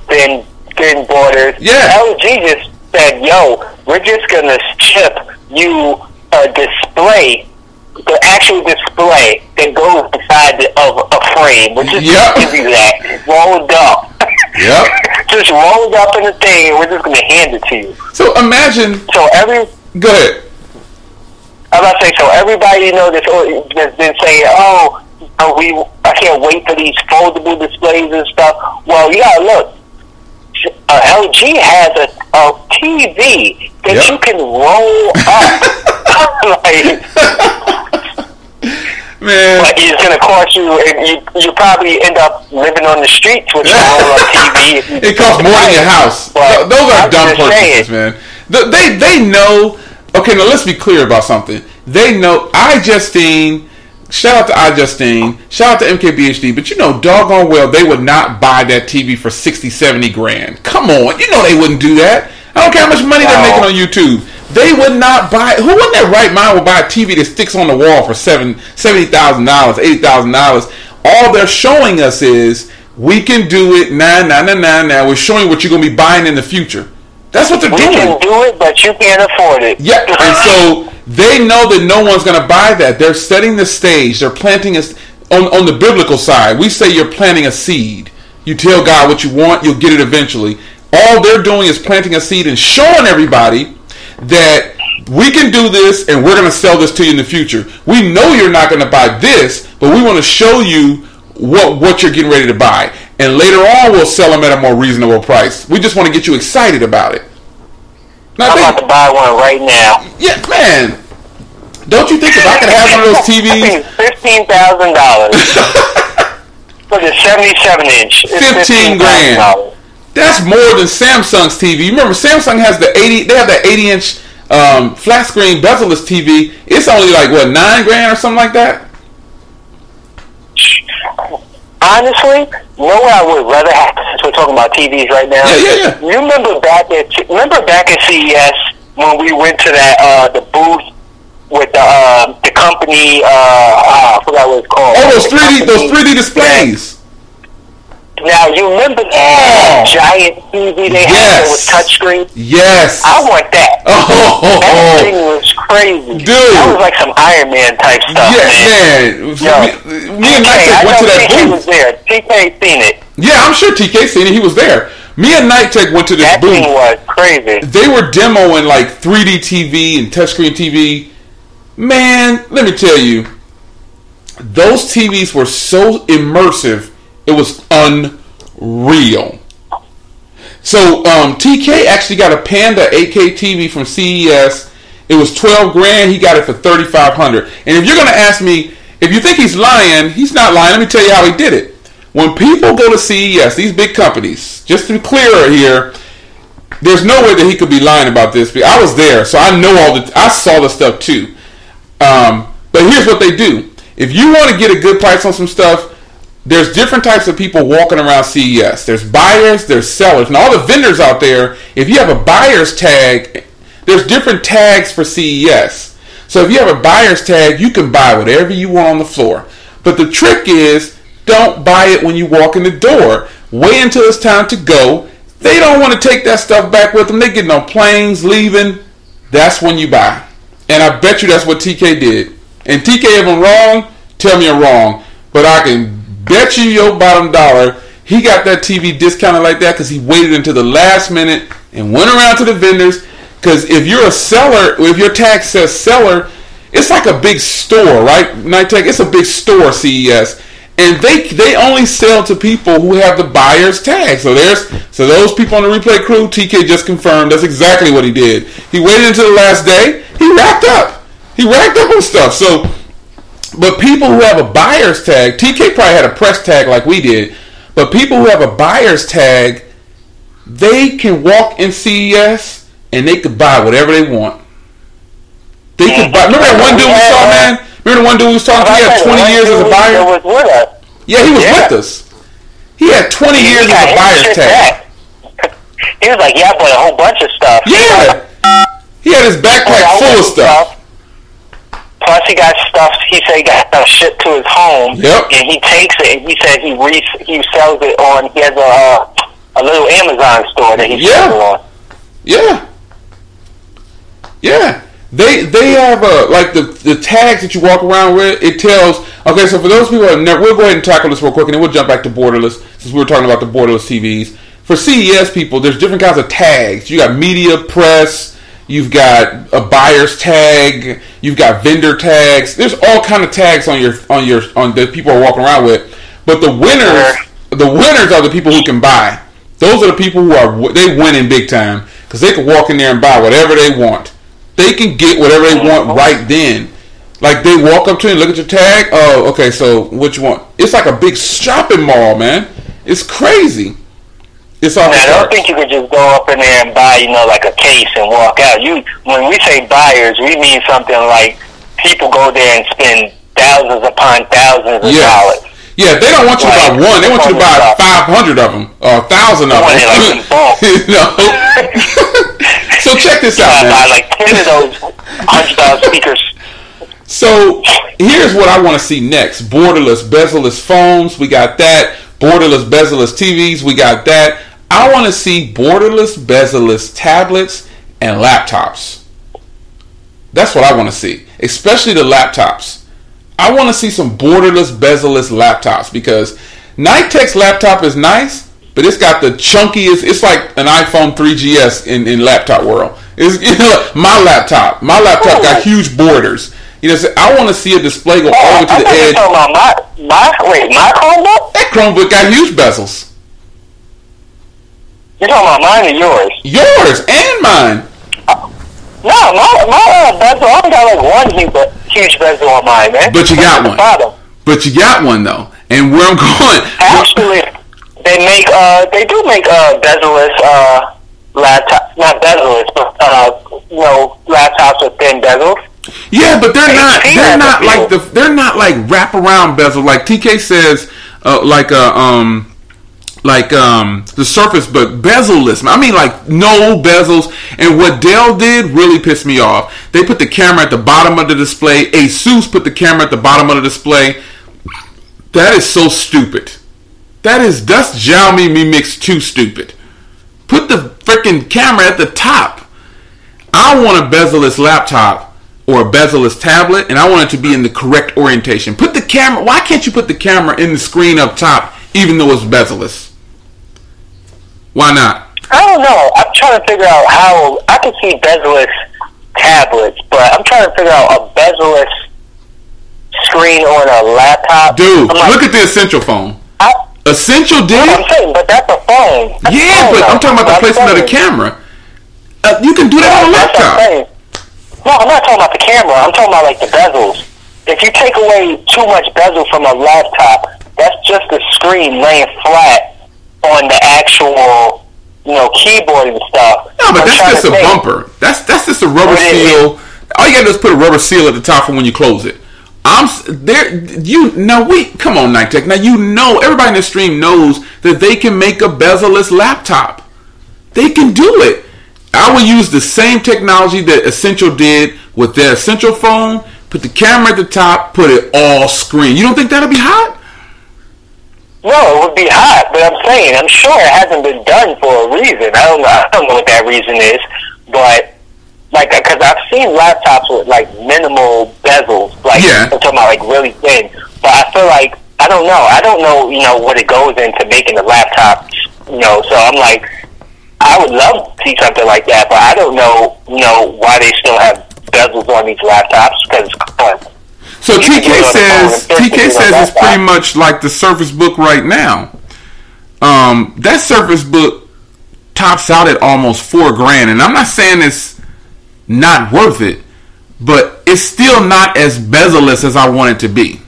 thin borders. Yeah. LG just said, "Yo, we're just gonna ship you a display." The actual display that goes inside of a frame, which is give you that rolled up. Yep. Just rolled up in the thing, and we're just going to hand it to you. So imagine. Go ahead. I was about to say, so everybody that's been saying, I can't wait for these foldable displays and stuff. Well, you gotta look. LG has a TV that you can roll up. Man. But it's going to cost you, you probably end up living on the streets with your roll-up TV. It costs more than your house. Those are dumb purchases, man. They know. Okay, now let's be clear about something. They know iJustine. Shout out to iJustine. Shout out to MKBHD. But you know doggone well they would not buy that TV for 60, 70 grand. Come on. You know they wouldn't do that. I don't care how much money they're making on YouTube. They would not buy. Who in their right mind would buy a TV that sticks on the wall for $70,000, $80,000? All they're showing us is we can do it now. We're showing what you're going to be buying in the future. That's what they're doing. We can do it, but you can't afford it. Yeah, and so they know that no one's going to buy that. They're setting the stage. They're planting us on the biblical side. We say you're planting a seed. You tell God what you want, you'll get it eventually. All they're doing is planting a seed and showing everybody that we can do this and we're going to sell this to you in the future. We know you're not going to buy this, but we want to show you what you're getting ready to buy. And later on, we'll sell them at a more reasonable price. We just want to get you excited about it. Now, I'm about to buy one right now. Yeah, man. Don't you think if I could have one of those TVs? $15,000 for the 77-inch. 15 grand. That's more than Samsung's TV. You remember Samsung has they have that 80-inch flat screen bezel-less TV, it's only like what, $9,000 or something like that. Honestly, you know what I would rather have, since we're talking about TVs right now? Yeah. You remember back at CES when we went to that the booth with the company, I forgot what it's called. Oh, those 3D displays. Now, you remember that giant TV they had that was touchscreen? Yes. I want that. That thing was crazy. Dude. That was like some Iron Man type stuff, man. Me and Nighttech went to that booth. TK was there. TK seen it. Yeah, I'm sure TK seen it. He was there. Me and Nighttech went to this booth. That thing was crazy. They were demoing like 3D TV and touchscreen TV. Man, let me tell you, those TVs were so immersive, it was unreal. So TK actually got a Panda 8K TV from CES. It was $12,000. He got it for $3,500. And if you're going to ask me, if you think he's lying, he's not lying. Let me tell you how he did it. When people go to CES, these big companies, just to be clear here, there's no way that he could be lying about this. I was there, so I know I saw the stuff too. But here's what they do. If you want to get a good price on some stuff, there's different types of people walking around CES. There's buyers, there's sellers. And all the vendors out there, if you have a buyer's tag, there's different tags for CES. So if you have a buyer's tag, you can buy whatever you want on the floor. But the trick is, don't buy it when you walk in the door. Wait until it's time to go. They don't want to take that stuff back with them. They getting on planes, leaving. That's when you buy. And I bet you that's what TK did. And TK, if I'm wrong, tell me I'm wrong. But I can bet you your bottom dollar he got that TV discounted like that because he waited until the last minute and went around to the vendors. Because if you're a seller, if your tag says seller, it's like a big store, right? Nighttech, it's a big store, CES. And they only sell to people who have the buyer's tag. So those people on the replay crew, TK just confirmed that's exactly what he did. He waited until the last day. He racked up. He racked up on stuff. So, but people who have a buyer's tag, TK probably had a press tag like we did. But people who have a buyer's tag, they can walk in CES and they could buy whatever they want. They could buy. Remember that one dude we saw, man? Remember the one dude we was talking to? He had 20 years as a buyer. Yeah, he was with us. He had 20 years as a buyer's tag. He was like, yeah, I bought a whole bunch of stuff. Yeah. He had his backpack full of stuff. Plus, he got stuff. He said he got stuff shipped to his home. Yep. And he takes it. And he said he sells it on. He has a little Amazon store that he sells it on. Yeah. Yeah. They have like the tags that you walk around with. It tells. Okay, so for those people that never, we'll go ahead and tackle this real quick, and then we'll jump back to borderless since we were talking about the borderless TVs. For CES people, there's different kinds of tags. You got media, press. You've got a buyer's tag. You've got vendor tags. There's all kind of tags on the people are walking around with. But the winners are the people who can buy. Those are the people who they win in big time because they can walk in there and buy whatever they want. They can get whatever they want right then. Like they walk up to you and look at your tag. Oh, okay. So what you want? It's like a big shopping mall, man. It's crazy. It's off. I don't think you could just go up in there and buy, like a case and walk out. When we say buyers, we mean something like people go there and spend thousands upon thousands of dollars. Yeah, they don't want you to buy one. They want you to buy 500 of them or 1,000 of them. So check this out, man. Buy like 10 of those $100 speakers. So here's what I want to see next: borderless, bezel-less phones. We got that. Borderless, bezel-less TVs. We got that. I want to see borderless, bezel-less tablets and laptops. That's what I want to see, especially the laptops. I want to see some borderless, bezel-less laptops because Nighttech's laptop is nice, but it's got the chunkiest. It's like an iPhone 3GS in laptop world. It's my laptop. My laptop got huge borders. So I want to see a display go all the way to the edge. You're talking about my Chromebook? That Chromebook got huge bezels. You're talking about mine or yours? Yours and mine. No, my bezel, I only got like one huge bezel on mine, man. But you got one. But you got one though. And where I'm going. Actually, they do make bezel-less laptop, not bezel-less, but laptops thin bezels. Yeah, but they're not. They're not like wraparound bezel. Like TK says, the Surface Book bezel-less. I mean, like no bezels. And what Dell did really pissed me off. They put the camera at the bottom of the display. Asus put the camera at the bottom of the display. That is so stupid. That's Xiaomi Mi Mix 2 stupid. Put the freaking camera at the top. I want a bezel-less laptop or a bezel-less tablet, and I want it to be in the correct orientation. Put the camera. Why can't you put the camera in the screen up top, even though it's bezel-less? Why not? I don't know. I'm trying to figure out how I can see bezel-less tablets, but I'm trying to figure out a bezel-less screen on a laptop. Dude, look at the Essential phone. Essential did. I'm saying, but that's a phone. I'm talking about the placement of the camera. You can do that on a laptop. No, I'm not talking about the camera. I'm talking about like the bezels. If you take away too much bezel from a laptop, that's just the screen laying flat on the actual, keyboard and stuff. No, but that's just a bumper. That's just a rubber seal. All you gotta do is put a rubber seal at the top for when you close it. Come on, Night Tech. Now everybody in the stream knows that they can make a bezel-less laptop. They can do it. I will use the same technology that Essential did with their Essential phone. Put the camera at the top, put it all screen. You don't think that'll be hot? No, it would be hot, but I'm sure it hasn't been done for a reason. I don't know what that reason is, but because I've seen laptops with minimal bezels, I'm talking about really thin. But I feel like I don't know, what it goes into making a laptop, So I'm like, I would love to see something like that, but I don't know, why they still have bezels on these laptops because it's fun. So TK says it's pretty much like the Surface Book right now. That Surface Book tops out at almost $4,000, and I'm not saying it's not worth it, but it's still not as bezel-less as I want it to be.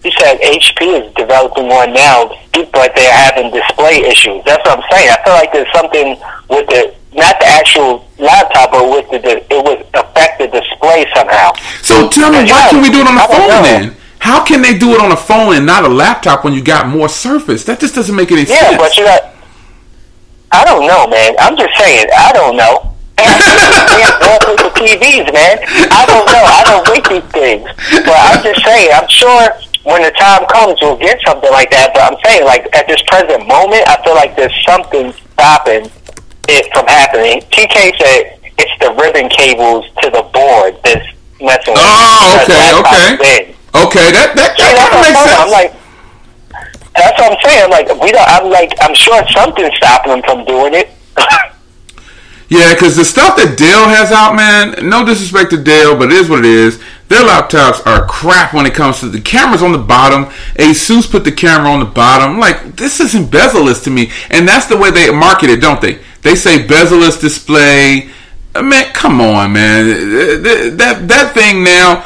You said HP is developing one now, but they're having display issues. That's what I'm saying. I feel like there's something with not the actual laptop, but with it would affect the display somehow. So tell me, why can we do it on the phone then? How can they do it on a phone and not a laptop when you got more surface? That just doesn't make any sense. Yeah, but I don't know, man. I'm just saying, I don't know. The TVs, man. I don't know. I don't make these things. But I'm just saying, I'm sure when the time comes, we'll get something like that. But I'm saying, at this present moment, I feel like there's something stopping it from happening. TK said it's the ribbon cables to the board that's messing with okay. Okay, that makes sense. I'm like, that's what I'm saying. I'm sure something's stopping them from doing it. Yeah, because the stuff that Dell has out, man, no disrespect to Dell, but it is what it is. Their laptops are crap when it comes to the cameras on the bottom. Asus put the camera on the bottom. This isn't bezel-less to me. And that's the way they market it, don't they? They say bezel-less display. Man, come on, man. That thing now,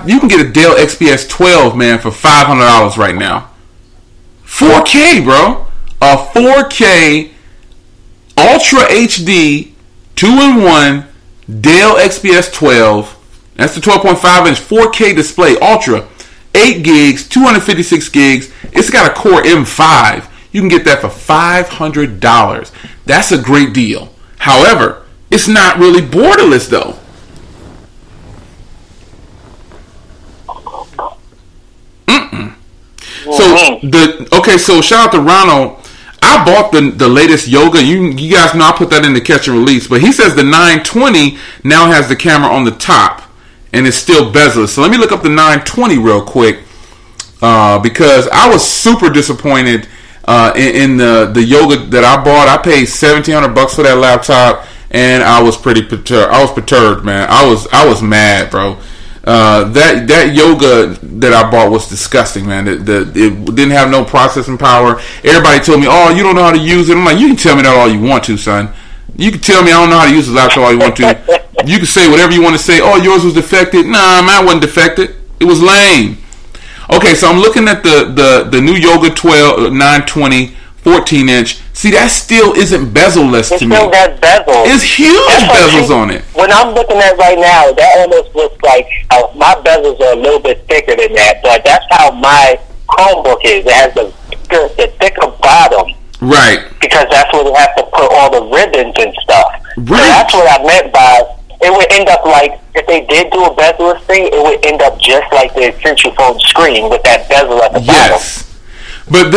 you can get a Dell XPS 12, man, for $500 right now. 4K, bro. A 4K Ultra HD 2-in-1 Dell XPS 12. That's the 12.5 inch 4K display, Ultra, 8 gigs, 256 gigs. It's got a Core M5. You can get that for $500. That's a great deal. However, it's not really borderless though. So shout out to Ronald. I bought the latest Yoga. You guys know I put that in the catch and release. But he says the 920 now has the camera on the top and it's still bezel-less. So let me look up the 920 real quick because I was super disappointed in the Yoga that I bought. I paid $1,700 for that laptop and I was pretty perturbed. I was perturbed, man. I was mad, bro. That Yoga that I bought was disgusting, man. It didn't have no processing power. Everybody told me, "Oh, you don't know how to use it." I'm like, "You can tell me that all you want to, son. You can tell me I don't know how to use the laptop all you want to. You can say whatever you want to say. Oh, yours was defected. Nah, mine wasn't defected. It was lame." Okay, so I'm looking at the new Yoga 920 14-inch. See, that still isn't bezel-less to me. It still has bezels. It's huge bezels on it. When I'm looking at it right now, that almost looks like my bezels are a little bit thicker than that, but that's how my Chromebook is. It has the thicker bottom. Right. Because that's where they have to put all the ribbons and stuff. Right. So that's what I meant by, it would end up like, if they did do a bezel-less thing, it would end up just like the Essential phone screen with that bezel at the bottom. But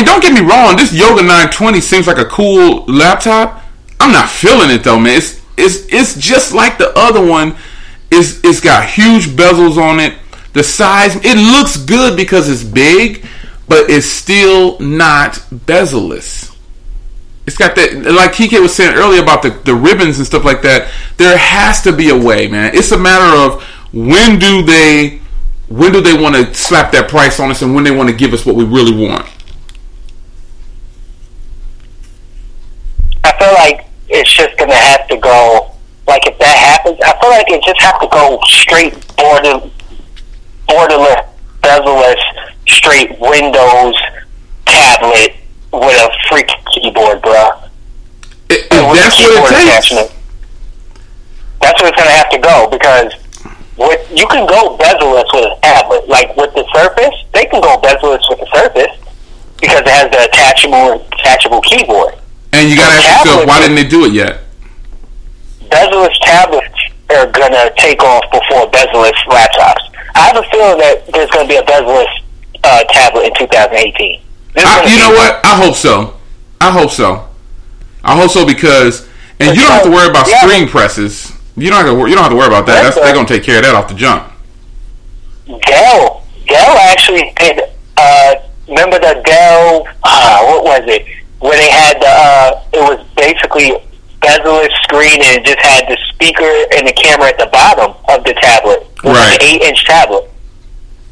don't get me wrong. This Yoga 920 seems like a cool laptop. I'm not feeling it though, man. It's just like the other one. It's got huge bezels on it. The size, it looks good because it's big, but it's still not bezel-less. It's got that, like TK was saying earlier about the ribbons and stuff like that. There has to be a way, man. It's a matter of when do they want to slap that price on us and when they want to give us what we really want. I feel like it's just going to have to go, like if that happens, I feel like it just have to go straight borderless, bezel-less, straight Windows tablet with a freaking keyboard, bro. That's what it takes. That's what it's going to have to go, because you can go bezel-less with a tablet. Like with the Surface, they can go bezel-less with the Surface because it has the attachable keyboard. And you got to ask yourself, why didn't they do it yet? Bezel-less tablets are going to take off before bezel-less laptops. I have a feeling that there's going to be a bezel-less tablet in 2018. You know what? I hope so. I hope so because, and you don't have to worry about screen presses. You don't have to worry about that. They're going to take care of that off the jump. Dell actually did. Remember the Dell? What was it? Where they had it was basically bezel-less screen and it just had the speaker and the camera at the bottom of the tablet. It was like an 8-inch tablet.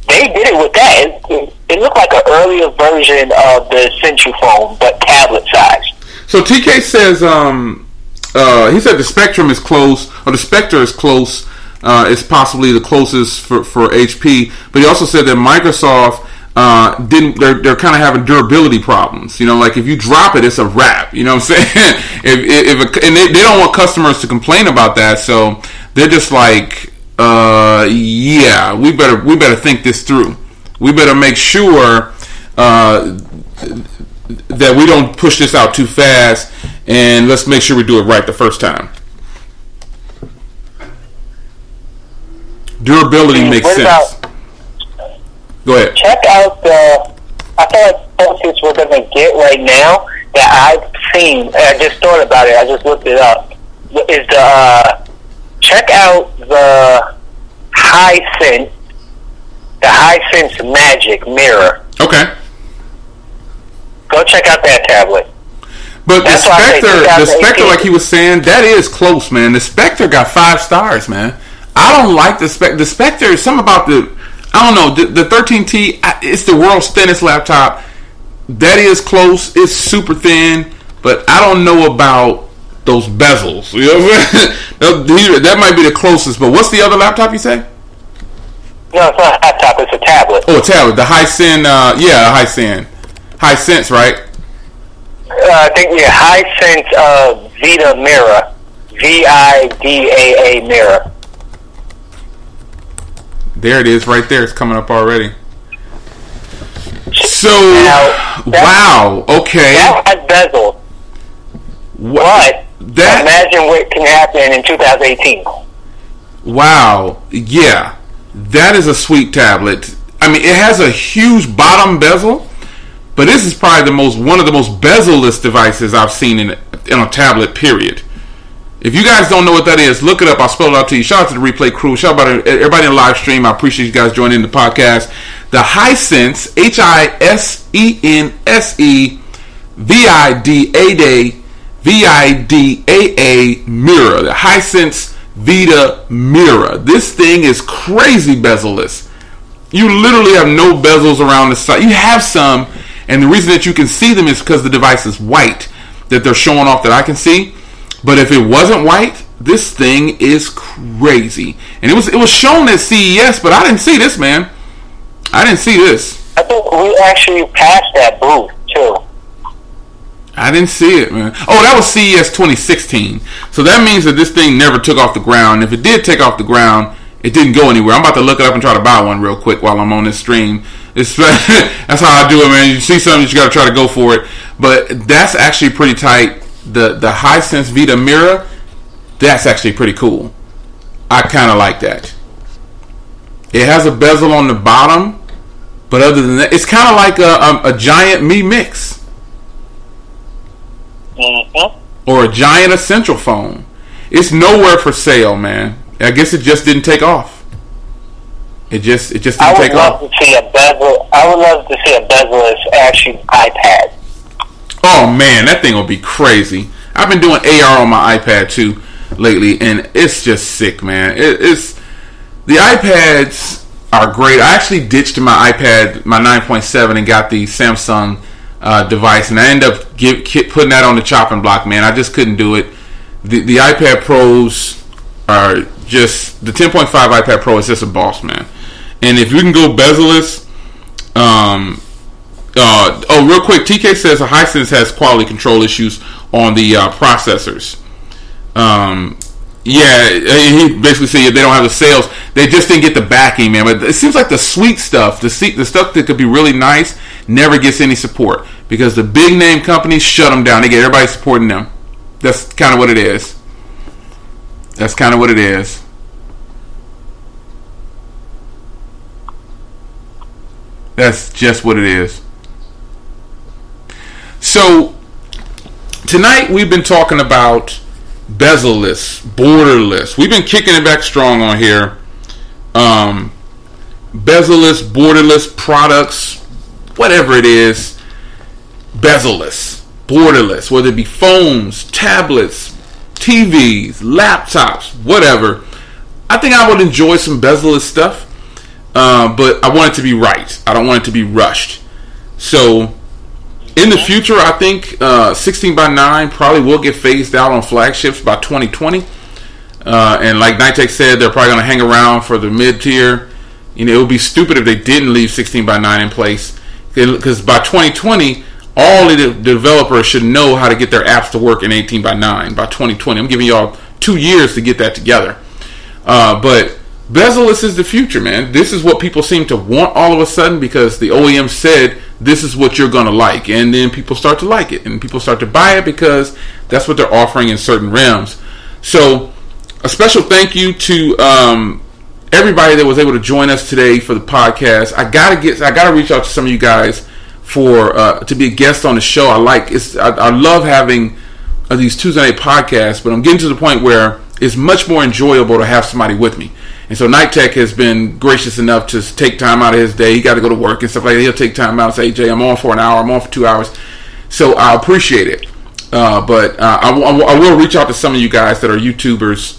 They did it with that. It looked like an earlier version of the Essential phone, but tablet size. So TK says, he said the Spectrum is close, or the Spectre is close. It's possibly the closest for HP. But he also said that Microsoft they're kind of having durability problems. You know, like if you drop it, it's a wrap. You know what I'm saying? And they don't want customers to complain about that, so they're just like, yeah, we better think this through. We better make sure that we don't push this out too fast, and let's make sure we do it right the first time. Durability makes sense. Go ahead. Check out I feel like closest we're going to get right now that I've seen, and I just thought about it, I just looked it up, is check out the Hisense Magic Mirror. Okay. Go check out that tablet. But the Spectre, like he was saying, that is close, man. The Spectre got 5 stars, man. I don't like the Spectre. The Spectre is something about I don't know, the 13T, it's the world's thinnest laptop. That is close. It's super thin, but I don't know about those bezels. You know what I'm saying? That might be the closest, but what's the other laptop you say? No, it's not a laptop, it's a tablet. Oh, a tablet. The Hisense, right? I think, Hisense Vita Mirror. VIDAA Mirror. There it is, right there. It's coming up already. So, wow, okay. That has bezels. But imagine what can happen in 2018. Wow, yeah. That is a sweet tablet. I mean, it has a huge bottom bezel, but this is probably one of the most bezel-less devices I've seen in a tablet, period. If you guys don't know what that is, look it up. I'll spell it out to you. Shout out to the Replay crew. Shout out to everybody in the live stream. I appreciate you guys joining the podcast. The Hisense, Hisense VIDAA Mirror. The Hisense Vita Mirror. This thing is crazy bezel-less. You literally have no bezels around the side. You have some, and the reason that you can see them is because the device is white, that they're showing off that I can see. But if it wasn't white, this thing is crazy. And it was shown at CES, but I didn't see this, man. I didn't see this. I think we actually passed that booth, too. I didn't see it, man. Oh, that was CES 2016. So that means that this thing never took off the ground. If it did take off the ground, it didn't go anywhere. I'm about to look it up and try to buy one real quick while I'm on this stream. That's how I do it, man. You see something, you got to try to go for it. But that's actually pretty tight. The Hisense Vita mirror, that's actually pretty cool. I kind of like that. It has a bezel on the bottom, but other than that, it's kind of like a giant Mi Mix. Or a giant Essential phone. It's nowhere for sale, man. I guess it just didn't take off. It just didn't take off. I would love to see a bezel-less actually iPad. Oh man, that thing will be crazy. I've been doing AR on my iPad too lately, and it's just sick, man. It's the iPads are great. I actually ditched my iPad, my 9.7, and got the Samsung device, and I ended up putting that on the chopping block, man. I just couldn't do it. The iPad Pros are just, the 10.5 iPad Pro is just a boss, man. And if you can go bezel-less, real quick, TK says Hisense has quality control issues on the processors. He basically said they don't have the sales. They just didn't get the backing, man. But it seems like the sweet stuff, the stuff that could be really nice, never gets any support because the big name companies shut them down. They get everybody supporting them. That's kind of what it is. That's kind of what it is. That's just what it is. So tonight we've been talking about bezel-less, borderless. We've been kicking it back strong on here. Bezel-less, borderless products, whatever it is, bezel-less, borderless, whether it be phones, tablets, TVs, laptops, whatever. I think I would enjoy some bezel-less stuff, but I want it to be right. I don't want it to be rushed. So in the future, I think 16:9 probably will get phased out on flagships by 2020. And like Nitech said, they're probably going to hang around for the mid-tier. You know, it would be stupid if they didn't leave 16:9 in place. Because by 2020, all of the developers should know how to get their apps to work in 18:9 by 2020. I'm giving y'all 2 years to get that together. But bezel-less is the future, man. This is what people seem to want all of a sudden because the OEM said this is what you're going to like. And then people start to like it. And people start to buy it because that's what they're offering in certain realms. So a special thank you to everybody that was able to join us today for the podcast. I gotta reach out to some of you guys for to be a guest on the show. I love having these Tuesday night podcasts, but I'm getting to the point where it's much more enjoyable to have somebody with me. And so Nitech has been gracious enough to take time out of his day. He got to go to work and stuff like that. He'll take time out and say, hey, Jay, I'm on for an hour. I'm on for 2 hours. So I appreciate it. But I will reach out to some of you guys that are YouTubers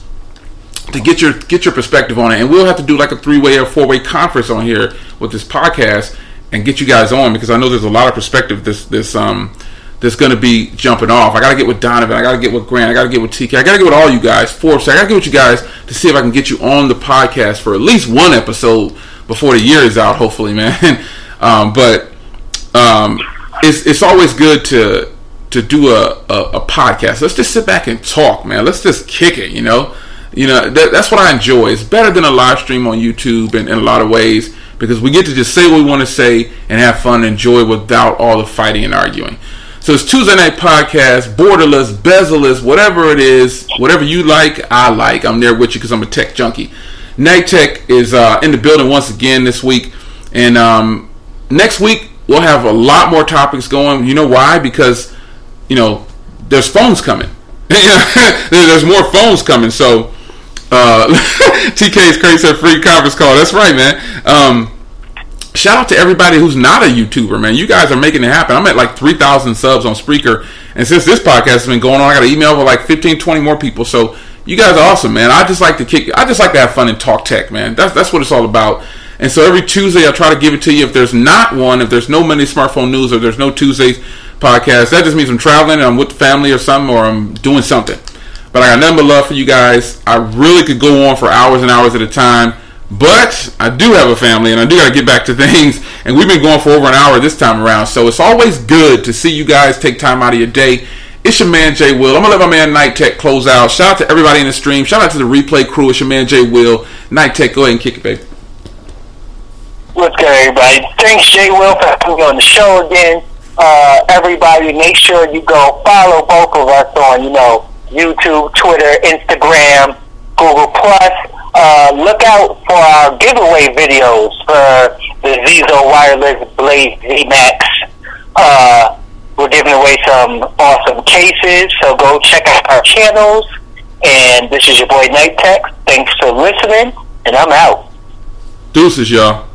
to get your perspective on it. And we'll have to do like a 3-way or 4-way conference on here with this podcast and get you guys on because I know there's a lot of perspective that's going to be jumping off. I got to get with Donovan. I got to get with Grant. I got to get with TK. I got to get with all you guys. Forbes. I got to get with you guys to see if I can get you on the podcast for at least one episode before the year is out, hopefully, man. It's always good to do a podcast. Let's just sit back and talk, man. Let's just kick it, you know. That's what I enjoy. It's better than a live stream on YouTube in a lot of ways because we get to just say what we want to say and have fun and enjoy without all the fighting and arguing. So it's Tuesday Night Podcast, borderless, bezel-less, whatever it is, whatever you like, I like. I'm there with you because I'm a tech junkie. Nitech is in the building once again this week. And next week, we'll have a lot more topics going. You know why? Because, there's phones coming. There's more phones coming. So TK's crazy said free conference call. That's right, man. Shout out to everybody who's not a YouTuber, man. You guys are making it happen. I'm at like 3,000 subs on Spreaker. And since this podcast has been going on, I got an email with like 15, 20 more people. So you guys are awesome, man. I just like to have fun and talk tech, man. That's what it's all about. And so every Tuesday I try to give it to you. If there's not one, if there's no Monday Smartphone News or there's no Tuesdays podcast, that just means I'm traveling and I'm with the family or something or I'm doing something. But I got nothing but love for you guys. I really could go on for hours and hours at a time. But I do have a family, and I do got to get back to things. And we've been going for over an hour this time around, so it's always good to see you guys take time out of your day. It's your man Jay Will. I'm gonna let my man Night Tech close out. Shout out to everybody in the stream. Shout out to the replay crew. It's your man Jay Will. Night Tech, go ahead and kick it, baby. What's good, everybody? Thanks, Jay Will, for coming on the show again. Everybody, make sure you go follow both of us on, YouTube, Twitter, Instagram, Google Plus. Look out for our giveaway videos for the Bezel Wireless Blade Z-Max. We're giving away some awesome cases, so go check out our channels. And this is your boy Night Tech. Thanks for listening, and I'm out. Deuces, y'all.